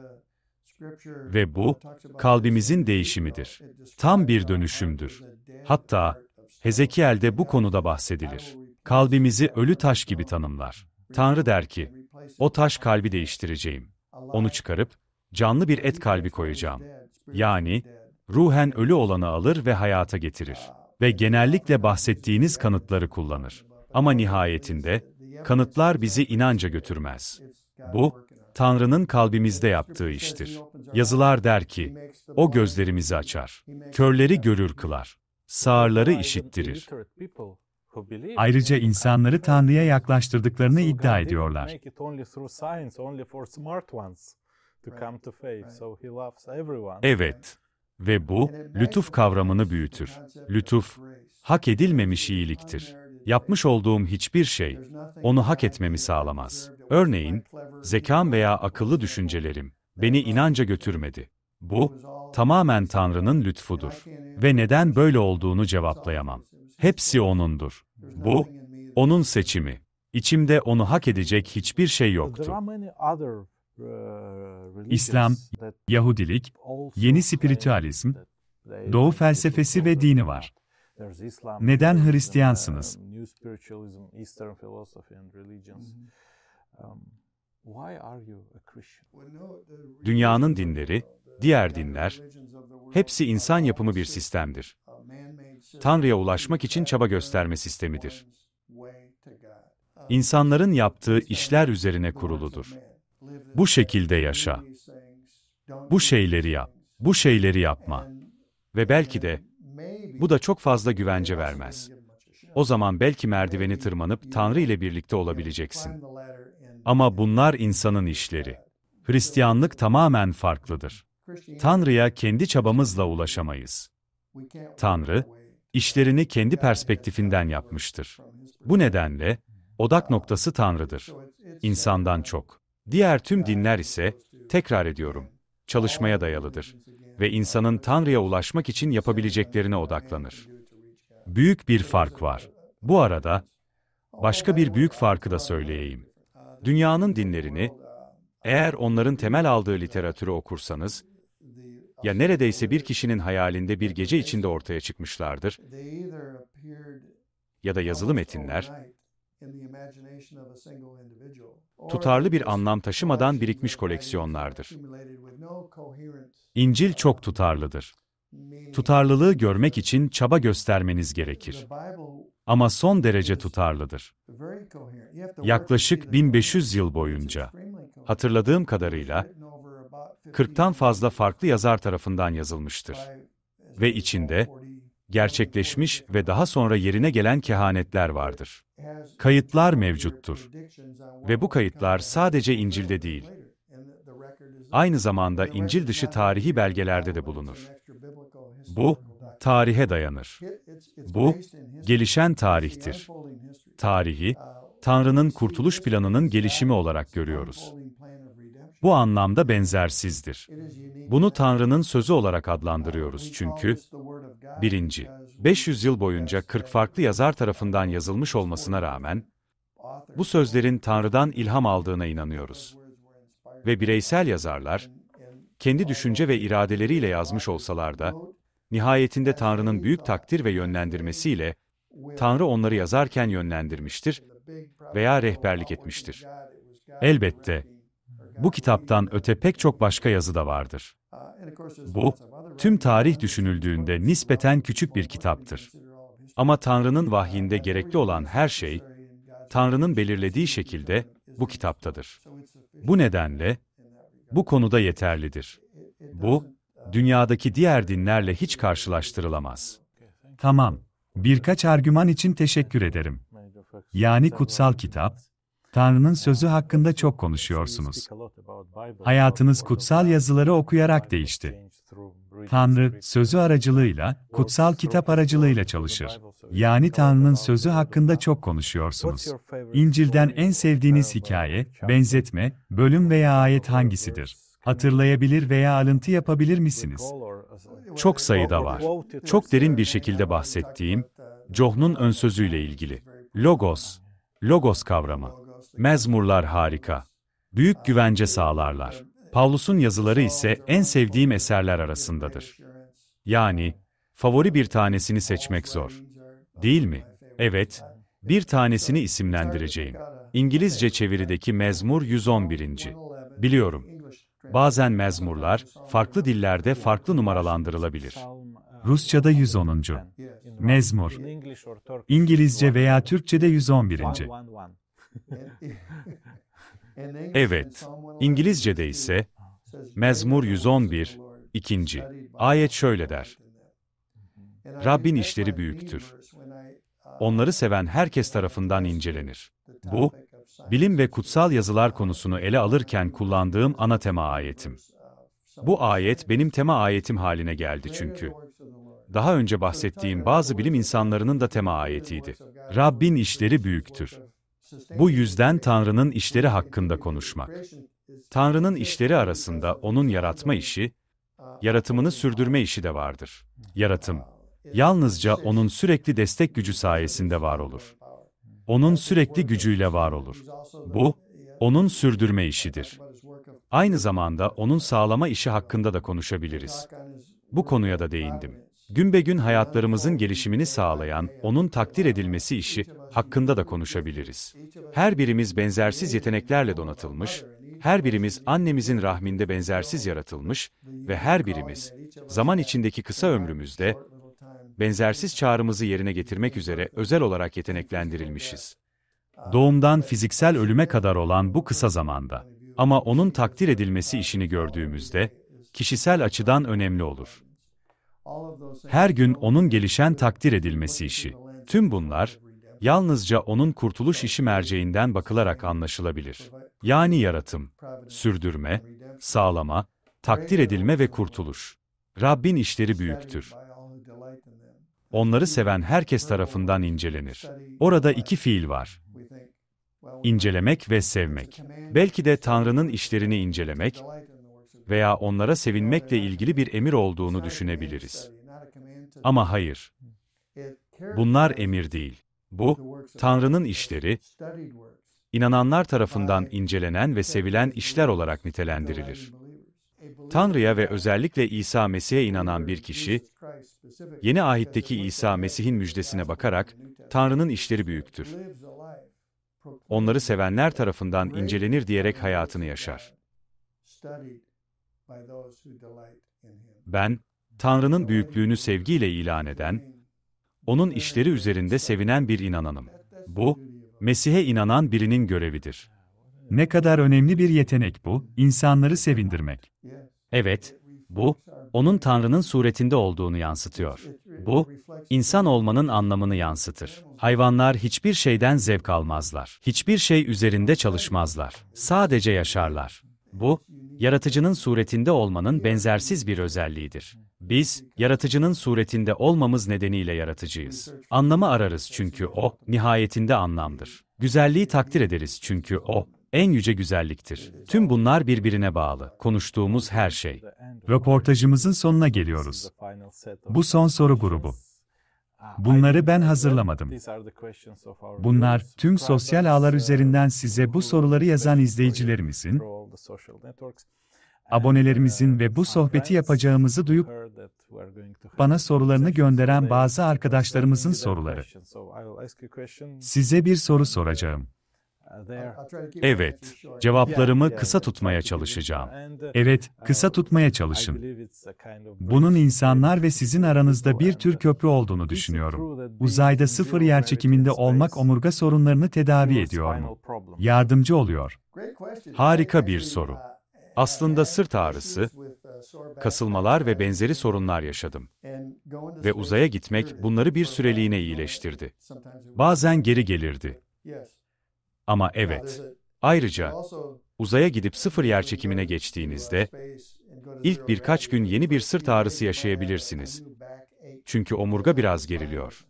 Ve bu, kalbimizin değişimidir. Tam bir dönüşümdür. Hatta, Hezekiel'de bu konuda bahsedilir. Kalbimizi ölü taş gibi tanımlar. Tanrı der ki, o taş kalbi değiştireceğim. Onu çıkarıp, canlı bir et kalbi koyacağım. Yani, ruhen ölü olanı alır ve hayata getirir. Ve genellikle bahsettiğiniz kanıtları kullanır. Ama nihayetinde, kanıtlar bizi inanca götürmez. Bu, Tanrı'nın kalbimizde yaptığı iştir. Yazılar der ki, o gözlerimizi açar, körleri görür kılar, sağırları işittirir. Ayrıca insanları Tanrı'ya yaklaştırdıklarını iddia ediyorlar. Evet. Ve bu, lütuf kavramını büyütür. Lütuf, hak edilmemiş iyiliktir. Yapmış olduğum hiçbir şey, onu hak etmemi sağlamaz. Örneğin, zekam veya akıllı düşüncelerim, beni inanca götürmedi. Bu, tamamen Tanrı'nın lütfudur. Ve neden böyle olduğunu cevaplayamam. Hepsi O'nundur. Bu, O'nun seçimi. İçimde onu hak edecek hiçbir şey yoktu. İslam, Yahudilik, yeni spiritüalizm, Doğu felsefesi ve dini var. Neden Hristiyansınız? Dünyanın dinleri, diğer dinler, hepsi insan yapımı bir sistemdir. Tanrı'ya ulaşmak için çaba gösterme sistemidir. İnsanların yaptığı işler üzerine kuruludur. Bu şekilde yaşa. Bu şeyleri yap. Bu şeyleri yapma. Ve belki de bu da çok fazla güvence vermez. O zaman belki merdiveni tırmanıp Tanrı ile birlikte olabileceksin. Ama bunlar insanın işleri. Hristiyanlık tamamen farklıdır. Tanrı'ya kendi çabamızla ulaşamayız. Tanrı, işlerini kendi perspektifinden yapmıştır. Bu nedenle, odak noktası Tanrı'dır. İnsandan çok. Diğer tüm dinler ise, tekrar ediyorum, çalışmaya dayalıdır. Ve insanın Tanrı'ya ulaşmak için yapabileceklerine odaklanır. Büyük bir fark var. Bu arada, başka bir büyük farkı da söyleyeyim. Dünyanın dinlerini, eğer onların temel aldığı literatürü okursanız, ya neredeyse bir kişinin hayalinde bir gece içinde ortaya çıkmışlardır, ya da yazılı metinler, tutarlı bir anlam taşımadan birikmiş koleksiyonlardır. İncil çok tutarlıdır. Tutarlılığı görmek için çaba göstermeniz gerekir. Ama son derece tutarlıdır. Yaklaşık 1500 yıl boyunca, hatırladığım kadarıyla, 40'tan fazla farklı yazar tarafından yazılmıştır. Ve içinde, gerçekleşmiş ve daha sonra yerine gelen kehanetler vardır. Kayıtlar mevcuttur. Ve bu kayıtlar sadece İncil'de değil, aynı zamanda İncil dışı tarihi belgelerde de bulunur. Bu, tarihe dayanır. Bu, gelişen tarihtir. Tarihi, Tanrı'nın kurtuluş planının gelişimi olarak görüyoruz. Bu anlamda benzersizdir. Bunu Tanrı'nın sözü olarak adlandırıyoruz çünkü, 1. 500 yıl boyunca 40 farklı yazar tarafından yazılmış olmasına rağmen, bu sözlerin Tanrı'dan ilham aldığına inanıyoruz. Ve bireysel yazarlar, kendi düşünce ve iradeleriyle yazmış olsalar da, nihayetinde Tanrı'nın büyük takdir ve yönlendirmesiyle, Tanrı onları yazarken yönlendirmiştir veya rehberlik etmiştir. Elbette, bu kitaptan öte pek çok başka yazı da vardır. Bu, tüm tarih düşünüldüğünde nispeten küçük bir kitaptır. Ama Tanrı'nın vahyinde gerekli olan her şey, Tanrı'nın belirlediği şekilde bu kitaptadır. Bu nedenle, bu konuda yeterlidir. Bu, dünyadaki diğer dinlerle hiç karşılaştırılamaz. Tamam. Birkaç argüman için teşekkür ederim. Yani kutsal kitap, Tanrı'nın sözü hakkında çok konuşuyorsunuz. Hayatınız kutsal yazıları okuyarak değişti. Tanrı, sözü aracılığıyla, kutsal kitap aracılığıyla çalışır. Yani Tanrı'nın sözü hakkında çok konuşuyorsunuz. İncil'den en sevdiğiniz hikaye, benzetme, bölüm veya ayet hangisidir? Hatırlayabilir veya alıntı yapabilir misiniz? Çok sayıda var. Çok derin bir şekilde bahsettiğim, John'un ön sözüyle ilgili. Logos kavramı. Mezmurlar harika. Büyük güvence sağlarlar. Pavlus'un yazıları ise en sevdiğim eserler arasındadır. Yani, favori bir tanesini seçmek zor. Değil mi? Evet, bir tanesini isimlendireceğim. İngilizce çevirideki Mezmur 111. Biliyorum. Bazen mezmurlar, farklı dillerde farklı numaralandırılabilir. Rusça'da 110. Mezmur. İngilizce veya Türkçe'de 111. Evet, İngilizce'de ise Mezmur 111, 2. Ayet şöyle der. Rabbin işleri büyüktür. Onları seven herkes tarafından incelenir. Bu, bilim ve kutsal yazılar konusunu ele alırken kullandığım ana tema ayetim. Bu ayet benim tema ayetim haline geldi çünkü. Daha önce bahsettiğim bazı bilim insanlarının da tema ayetiydi. Rabbin işleri büyüktür. Bu yüzden Tanrı'nın işleri hakkında konuşmak. Tanrı'nın işleri arasında onun yaratma işi, yaratımını sürdürme işi de vardır. Yaratım, yalnızca onun sürekli destek gücü sayesinde var olur. Onun sürekli gücüyle var olur. Bu, onun sürdürme işidir. Aynı zamanda onun sağlama işi hakkında da konuşabiliriz. Bu konuya da değindim. Günbegün hayatlarımızın gelişimini sağlayan, onun takdir edilmesi işi hakkında da konuşabiliriz. Her birimiz benzersiz yeteneklerle donatılmış, her birimiz annemizin rahminde benzersiz yaratılmış ve her birimiz, zaman içindeki kısa ömrümüzde, benzersiz çağrımızı yerine getirmek üzere özel olarak yeteneklendirilmişiz. Doğumdan fiziksel ölüme kadar olan bu kısa zamanda. Ama onun takdir edilmesi işini gördüğümüzde, kişisel açıdan önemli olur. Her gün onun gelişen takdir edilmesi işi. Tüm bunlar, yalnızca onun kurtuluş işi merceğinden bakılarak anlaşılabilir. Yani yaratım, sürdürme, sağlama, takdir edilme ve kurtuluş. Rabbin işleri büyüktür. Onları seven herkes tarafından incelenir. Orada iki fiil var. İncelemek ve sevmek. Belki de Tanrı'nın işlerini incelemek veya onlara sevinmekle ilgili bir emir olduğunu düşünebiliriz. Ama hayır. Bunlar emir değil. Bu, Tanrı'nın işleri, inananlar tarafından incelenen ve sevilen işler olarak nitelendirilir. Tanrı'ya ve özellikle İsa Mesih'e inanan bir kişi, Yeni Ahit'teki İsa Mesih'in müjdesine bakarak, Tanrı'nın işleri büyüktür. Onları sevenler tarafından incelenir diyerek hayatını yaşar. Ben, Tanrı'nın büyüklüğünü sevgiyle ilan eden, onun işleri üzerinde sevinen bir inananım. Bu, Mesih'e inanan birinin görevidir. Ne kadar önemli bir yetenek bu, insanları sevindirmek. Evet, bu, onun Tanrı'nın suretinde olduğunu yansıtıyor. Bu, insan olmanın anlamını yansıtır. Hayvanlar hiçbir şeyden zevk almazlar. Hiçbir şey üzerinde çalışmazlar. Sadece yaşarlar. Bu, yaratıcının suretinde olmanın benzersiz bir özelliğidir. Biz, yaratıcının suretinde olmamız nedeniyle yaratıcıyız. Anlamı ararız çünkü o, nihayetinde anlamdır. Güzelliği takdir ederiz çünkü o, en yüce güzelliktir. Tüm bunlar birbirine bağlı. Konuştuğumuz her şey. Röportajımızın sonuna geliyoruz. Bu son soru grubu. Bunları ben hazırlamadım. Bunlar, tüm sosyal ağlar üzerinden size bu soruları yazan izleyicilerimizin, abonelerimizin ve bu sohbeti yapacağımızı duyup bana sorularını gönderen bazı arkadaşlarımızın soruları. Size bir soru soracağım. Evet, cevaplarımı kısa tutmaya çalışacağım. Evet, kısa tutmaya çalışın. Bunun insanlar ve sizin aranızda bir tür köprü olduğunu düşünüyorum. Uzayda sıfır yerçekiminde olmak omurga sorunlarını tedavi ediyor mu? Yardımcı oluyor. Harika bir soru. Aslında sırt ağrısı, kasılmalar ve benzeri sorunlar yaşadım. Ve uzaya gitmek bunları bir süreliğine iyileştirdi. Bazen geri gelirdi. Ama evet. Ayrıca, uzaya gidip sıfır yerçekimine geçtiğinizde, ilk birkaç gün yeni bir sırt ağrısı yaşayabilirsiniz. Çünkü omurga biraz geriliyor.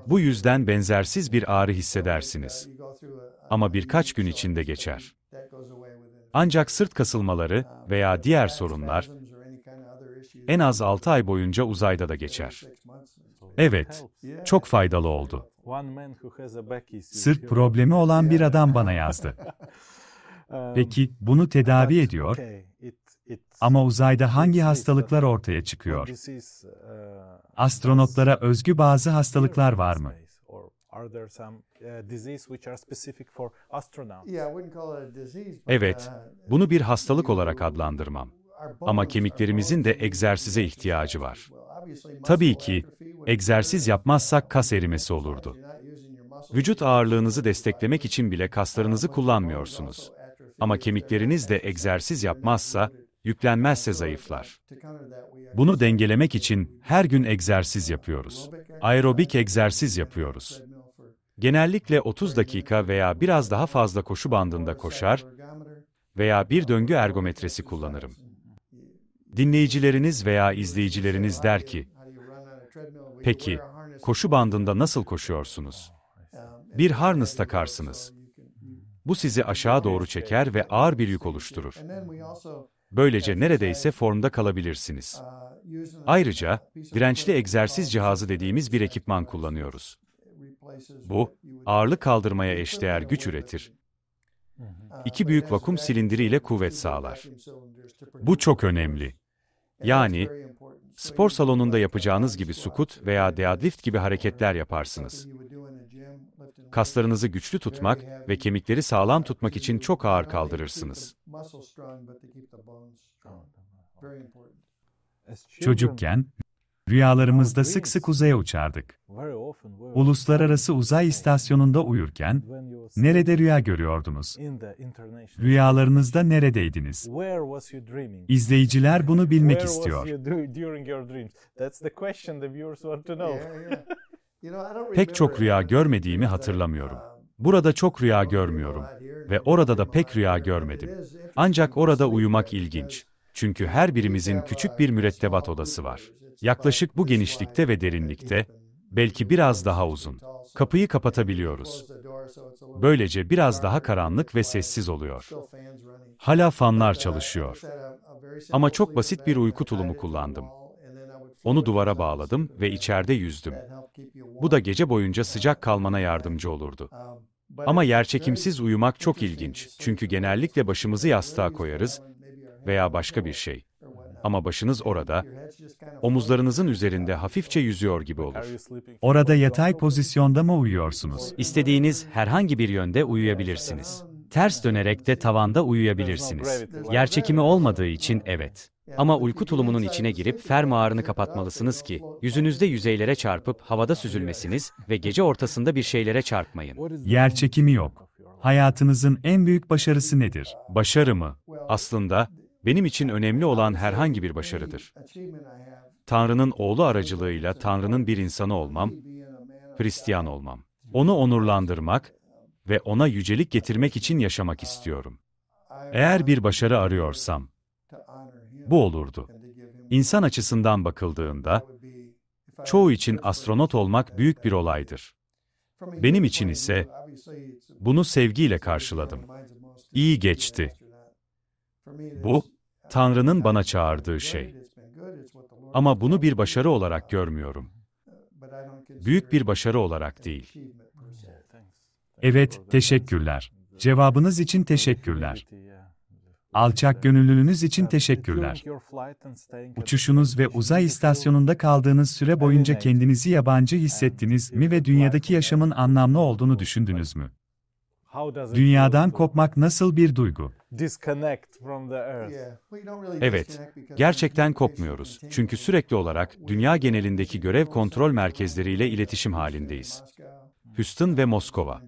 Bu yüzden benzersiz bir ağrı hissedersiniz. Ama birkaç gün içinde geçer. Ancak sırt kasılmaları veya diğer sorunlar, en az 6 ay boyunca uzayda da geçer. Evet, çok faydalı oldu. Sırt problemi olan bir adam bana yazdı. Peki, bunu tedavi ediyor ama uzayda hangi hastalıklar ortaya çıkıyor? Astronotlara özgü bazı hastalıklar var mı? Evet, bunu bir hastalık olarak adlandırmam. Ama kemiklerimizin de egzersize ihtiyacı var. Tabii ki, egzersiz yapmazsak kas erimesi olurdu. Vücut ağırlığınızı desteklemek için bile kaslarınızı kullanmıyorsunuz. Ama kemikleriniz de egzersiz yapmazsa, yüklenmezse zayıflar. Bunu dengelemek için her gün egzersiz yapıyoruz. Aerobik egzersiz yapıyoruz. Genellikle 30 dakika veya biraz daha fazla koşu bandında koşar veya bir döngü ergometresi kullanırım. Dinleyicileriniz veya izleyicileriniz der ki, "Peki, koşu bandında nasıl koşuyorsunuz?" Bir harness takarsınız. Bu sizi aşağı doğru çeker ve ağır bir yük oluşturur. Böylece neredeyse formda kalabilirsiniz. Ayrıca, dirençli egzersiz cihazı dediğimiz bir ekipman kullanıyoruz. Bu, ağırlık kaldırmaya eşdeğer güç üretir İki büyük vakum silindiriyle kuvvet sağlar. Bu çok önemli. Yani, spor salonunda yapacağınız gibi squat veya deadlift gibi hareketler yaparsınız. Kaslarınızı güçlü tutmak ve kemikleri sağlam tutmak için çok ağır kaldırırsınız. Çocukken, rüyalarımızda sık sık uzaya uçardık. Uluslararası Uzay İstasyonu'nda uyurken, nerede rüya görüyordunuz? Rüyalarınızda neredeydiniz? İzleyiciler bunu bilmek istiyor. Pek çok rüya görmediğimi hatırlamıyorum. Burada çok rüya görmüyorum ve orada da pek rüya görmedim. Ancak orada uyumak ilginç. Çünkü her birimizin küçük bir mürettebat odası var. Yaklaşık bu genişlikte ve derinlikte, belki biraz daha uzun. Kapıyı kapatabiliyoruz. Böylece biraz daha karanlık ve sessiz oluyor. Hala fanlar çalışıyor. Ama çok basit bir uyku tulumu kullandım. Onu duvara bağladım ve içeride yüzdüm. Bu da gece boyunca sıcak kalmana yardımcı olurdu. Ama yerçekimsiz uyumak çok ilginç. Çünkü genellikle başımızı yastığa koyarız veya başka bir şey. Ama başınız orada, omuzlarınızın üzerinde hafifçe yüzüyor gibi olur. Orada yatay pozisyonda mı uyuyorsunuz? İstediğiniz herhangi bir yönde uyuyabilirsiniz. Ters dönerek de tavanda uyuyabilirsiniz. Yerçekimi olmadığı için evet. Ama uyku tulumunun içine girip fermuarını kapatmalısınız ki, yüzünüzde yüzeylere çarpıp havada süzülmesiniz ve gece ortasında bir şeylere çarpmayın. Yerçekimi yok. Hayatınızın en büyük başarısı nedir? Başarı mı? Aslında, benim için önemli olan herhangi bir başarıdır. Tanrı'nın oğlu aracılığıyla Tanrı'nın bir insanı olmam, Hristiyan olmam. Onu onurlandırmak ve ona yücelik getirmek için yaşamak istiyorum. Eğer bir başarı arıyorsam, bu olurdu. İnsan açısından bakıldığında, çoğu için astronot olmak büyük bir olaydır. Benim için ise, bunu sevgiyle karşıladım. İyi geçti. Bu, Tanrı'nın bana çağırdığı şey. Ama bunu bir başarı olarak görmüyorum. Büyük bir başarı olarak değil. Evet, teşekkürler. Cevabınız için teşekkürler. Alçak gönüllülüğünüz için teşekkürler. Uçuşunuz ve uzay istasyonunda kaldığınız süre boyunca kendinizi yabancı hissettiniz mi ve dünyadaki yaşamın anlamlı olduğunu düşündünüz mü? Dünyadan kopmak nasıl bir duygu? Evet, gerçekten kopmuyoruz. Çünkü sürekli olarak dünya genelindeki görev kontrol merkezleriyle iletişim halindeyiz. Houston ve Moskova.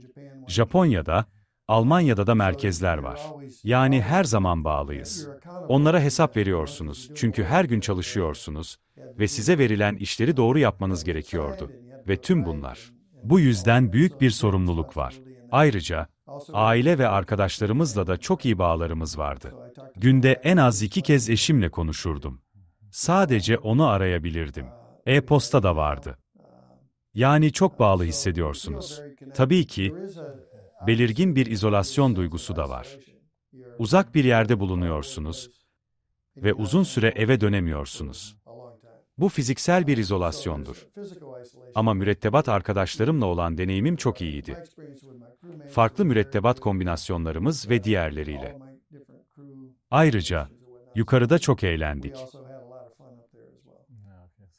Japonya'da, Almanya'da da merkezler var. Yani her zaman bağlıyız. Onlara hesap veriyorsunuz çünkü her gün çalışıyorsunuz ve size verilen işleri doğru yapmanız gerekiyordu. Ve tüm bunlar. Bu yüzden büyük bir sorumluluk var. Ayrıca, aile ve arkadaşlarımızla da çok iyi bağlarımız vardı. Günde en az 2 kez eşimle konuşurdum. Sadece onu arayabilirdim. E-posta da vardı. Yani çok bağlı hissediyorsunuz. Tabii ki, belirgin bir izolasyon duygusu da var. Uzak bir yerde bulunuyorsunuz ve uzun süre eve dönemiyorsunuz. Bu fiziksel bir izolasyondur. Ama mürettebat arkadaşlarımla olan deneyimim çok iyiydi. Farklı mürettebat kombinasyonlarımız ve diğerleriyle. Ayrıca, yukarıda çok eğlendik.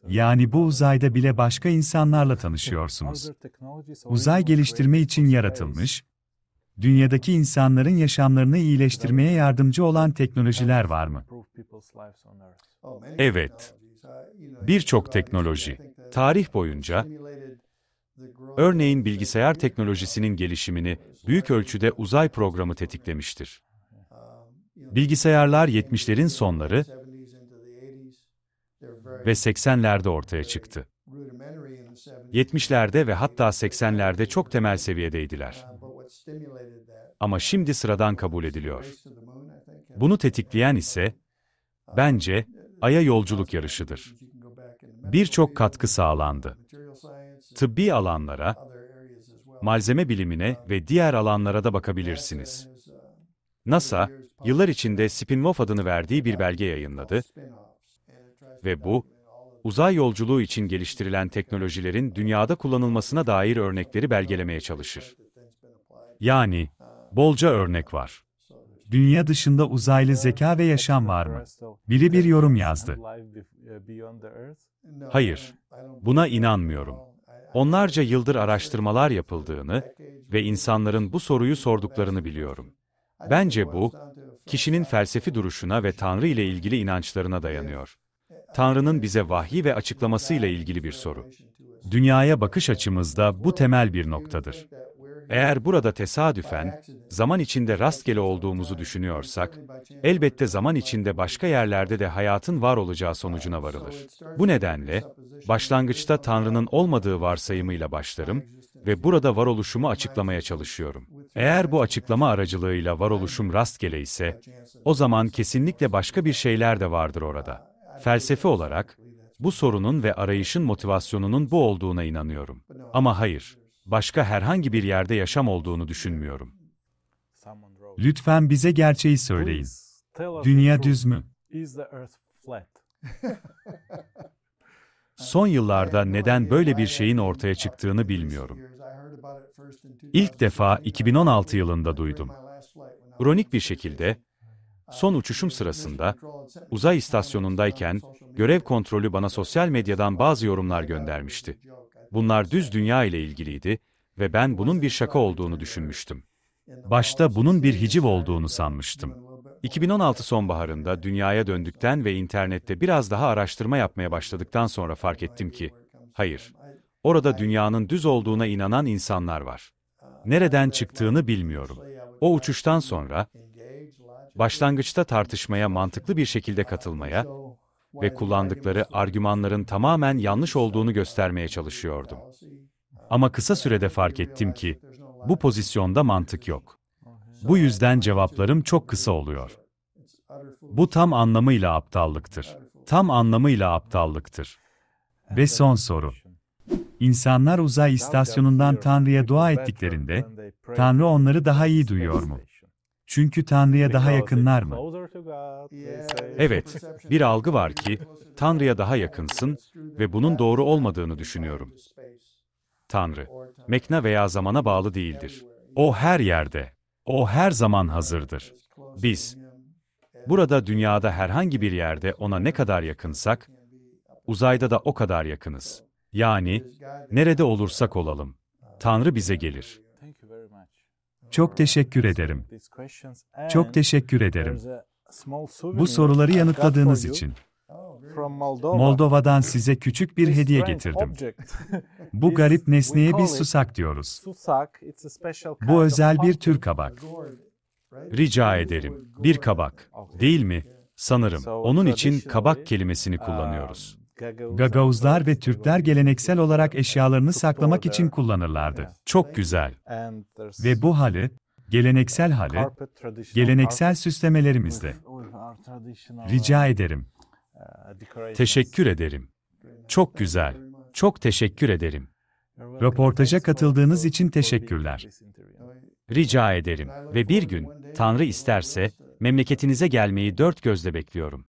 Yani bu uzayda bile başka insanlarla tanışıyorsunuz. Uzay geliştirme için yaratılmış, dünyadaki insanların yaşamlarını iyileştirmeye yardımcı olan teknolojiler var mı? Evet. Birçok teknoloji, tarih boyunca, örneğin bilgisayar teknolojisinin gelişimini büyük ölçüde uzay programı tetiklemiştir. Bilgisayarlar 70'lerin sonları ve 80'lerde ortaya çıktı. 70'lerde ve hatta 80'lerde çok temel seviyedeydiler. Ama şimdi sıradan kabul ediliyor. Bunu tetikleyen ise, bence, Ay'a yolculuk yarışıdır. Birçok katkı sağlandı. Tıbbi alanlara, malzeme bilimine ve diğer alanlara da bakabilirsiniz. NASA, yıllar içinde Spin-off adını verdiği bir belge yayınladı ve bu, uzay yolculuğu için geliştirilen teknolojilerin dünyada kullanılmasına dair örnekleri belgelemeye çalışır. Yani, Bolca örnek var. Dünya dışında uzaylı zeka ve yaşam var mı? Biri bir yorum yazdı. Hayır, buna inanmıyorum. Onlarca yıldır araştırmalar yapıldığını ve insanların bu soruyu sorduklarını biliyorum. Bence bu, kişinin felsefi duruşuna ve Tanrı ile ilgili inançlarına dayanıyor. Tanrı'nın bize vahyi ve açıklamasıyla ilgili bir soru. Dünyaya bakış açımızda bu temel bir noktadır. Eğer burada tesadüfen, zaman içinde rastgele olduğumuzu düşünüyorsak, elbette zaman içinde başka yerlerde de hayatın var olacağı sonucuna varılır. Bu nedenle, başlangıçta Tanrı'nın olmadığı varsayımıyla başlarım ve burada varoluşumu açıklamaya çalışıyorum. Eğer bu açıklama aracılığıyla varoluşum rastgele ise, o zaman kesinlikle başka bir şeyler de vardır orada. Felsefe olarak, bu sorunun ve arayışın motivasyonunun bu olduğuna inanıyorum. Ama hayır, başka herhangi bir yerde yaşam olduğunu düşünmüyorum. Lütfen bize gerçeği söyleyin. Dünya düz mü? Son yıllarda neden böyle bir şeyin ortaya çıktığını bilmiyorum. İlk defa 2016 yılında duydum. İronik bir şekilde, son uçuşum sırasında, uzay istasyonundayken, görev kontrolü bana sosyal medyadan bazı yorumlar göndermişti. Bunlar düz dünya ile ilgiliydi ve ben bunun bir şaka olduğunu düşünmüştüm. Başta bunun bir hiciv olduğunu sanmıştım. 2016 sonbaharında dünyaya döndükten ve internette biraz daha araştırma yapmaya başladıktan sonra fark ettim ki, hayır, orada dünyanın düz olduğuna inanan insanlar var. Nereden çıktığını bilmiyorum. O uçuştan sonra, başlangıçta tartışmaya mantıklı bir şekilde katılmaya ve kullandıkları argümanların tamamen yanlış olduğunu göstermeye çalışıyordum. Ama kısa sürede fark ettim ki, bu pozisyonda mantık yok. Bu yüzden cevaplarım çok kısa oluyor. Bu tam anlamıyla aptallıktır. Tam anlamıyla aptallıktır. Ve son soru. İnsanlar uzay istasyonundan Tanrı'ya dua ettiklerinde, Tanrı onları daha iyi duyuyor mu? Çünkü Tanrı'ya daha yakınlar mı? Evet, bir algı var ki, Tanrı'ya daha yakınsın ve bunun doğru olmadığını düşünüyorum. Tanrı, mekana veya zamana bağlı değildir. O her yerde, o her zaman hazırdır. Biz, burada dünyada herhangi bir yerde ona ne kadar yakınsak, uzayda da o kadar yakınız. Yani, nerede olursak olalım, Tanrı bize gelir. Çok teşekkür ederim. Çok teşekkür ederim. Bu soruları yanıtladığınız için. Moldova'dan size küçük bir hediye getirdim. Bu garip nesneye biz susak diyoruz. Bu özel bir tür kabak. Rica ederim, bir kabak, değil mi? Sanırım, onun için kabak kelimesini kullanıyoruz. Gagavuzlar ve Türkler geleneksel olarak eşyalarını saklamak için kullanırlardı. Çok güzel. Ve bu halı, geleneksel halı, geleneksel süslemelerimizde. Rica ederim. Teşekkür ederim. Çok güzel. Çok teşekkür ederim. Röportaja katıldığınız için teşekkürler. Rica ederim. Ve bir gün, Tanrı isterse, memleketinize gelmeyi dört gözle bekliyorum.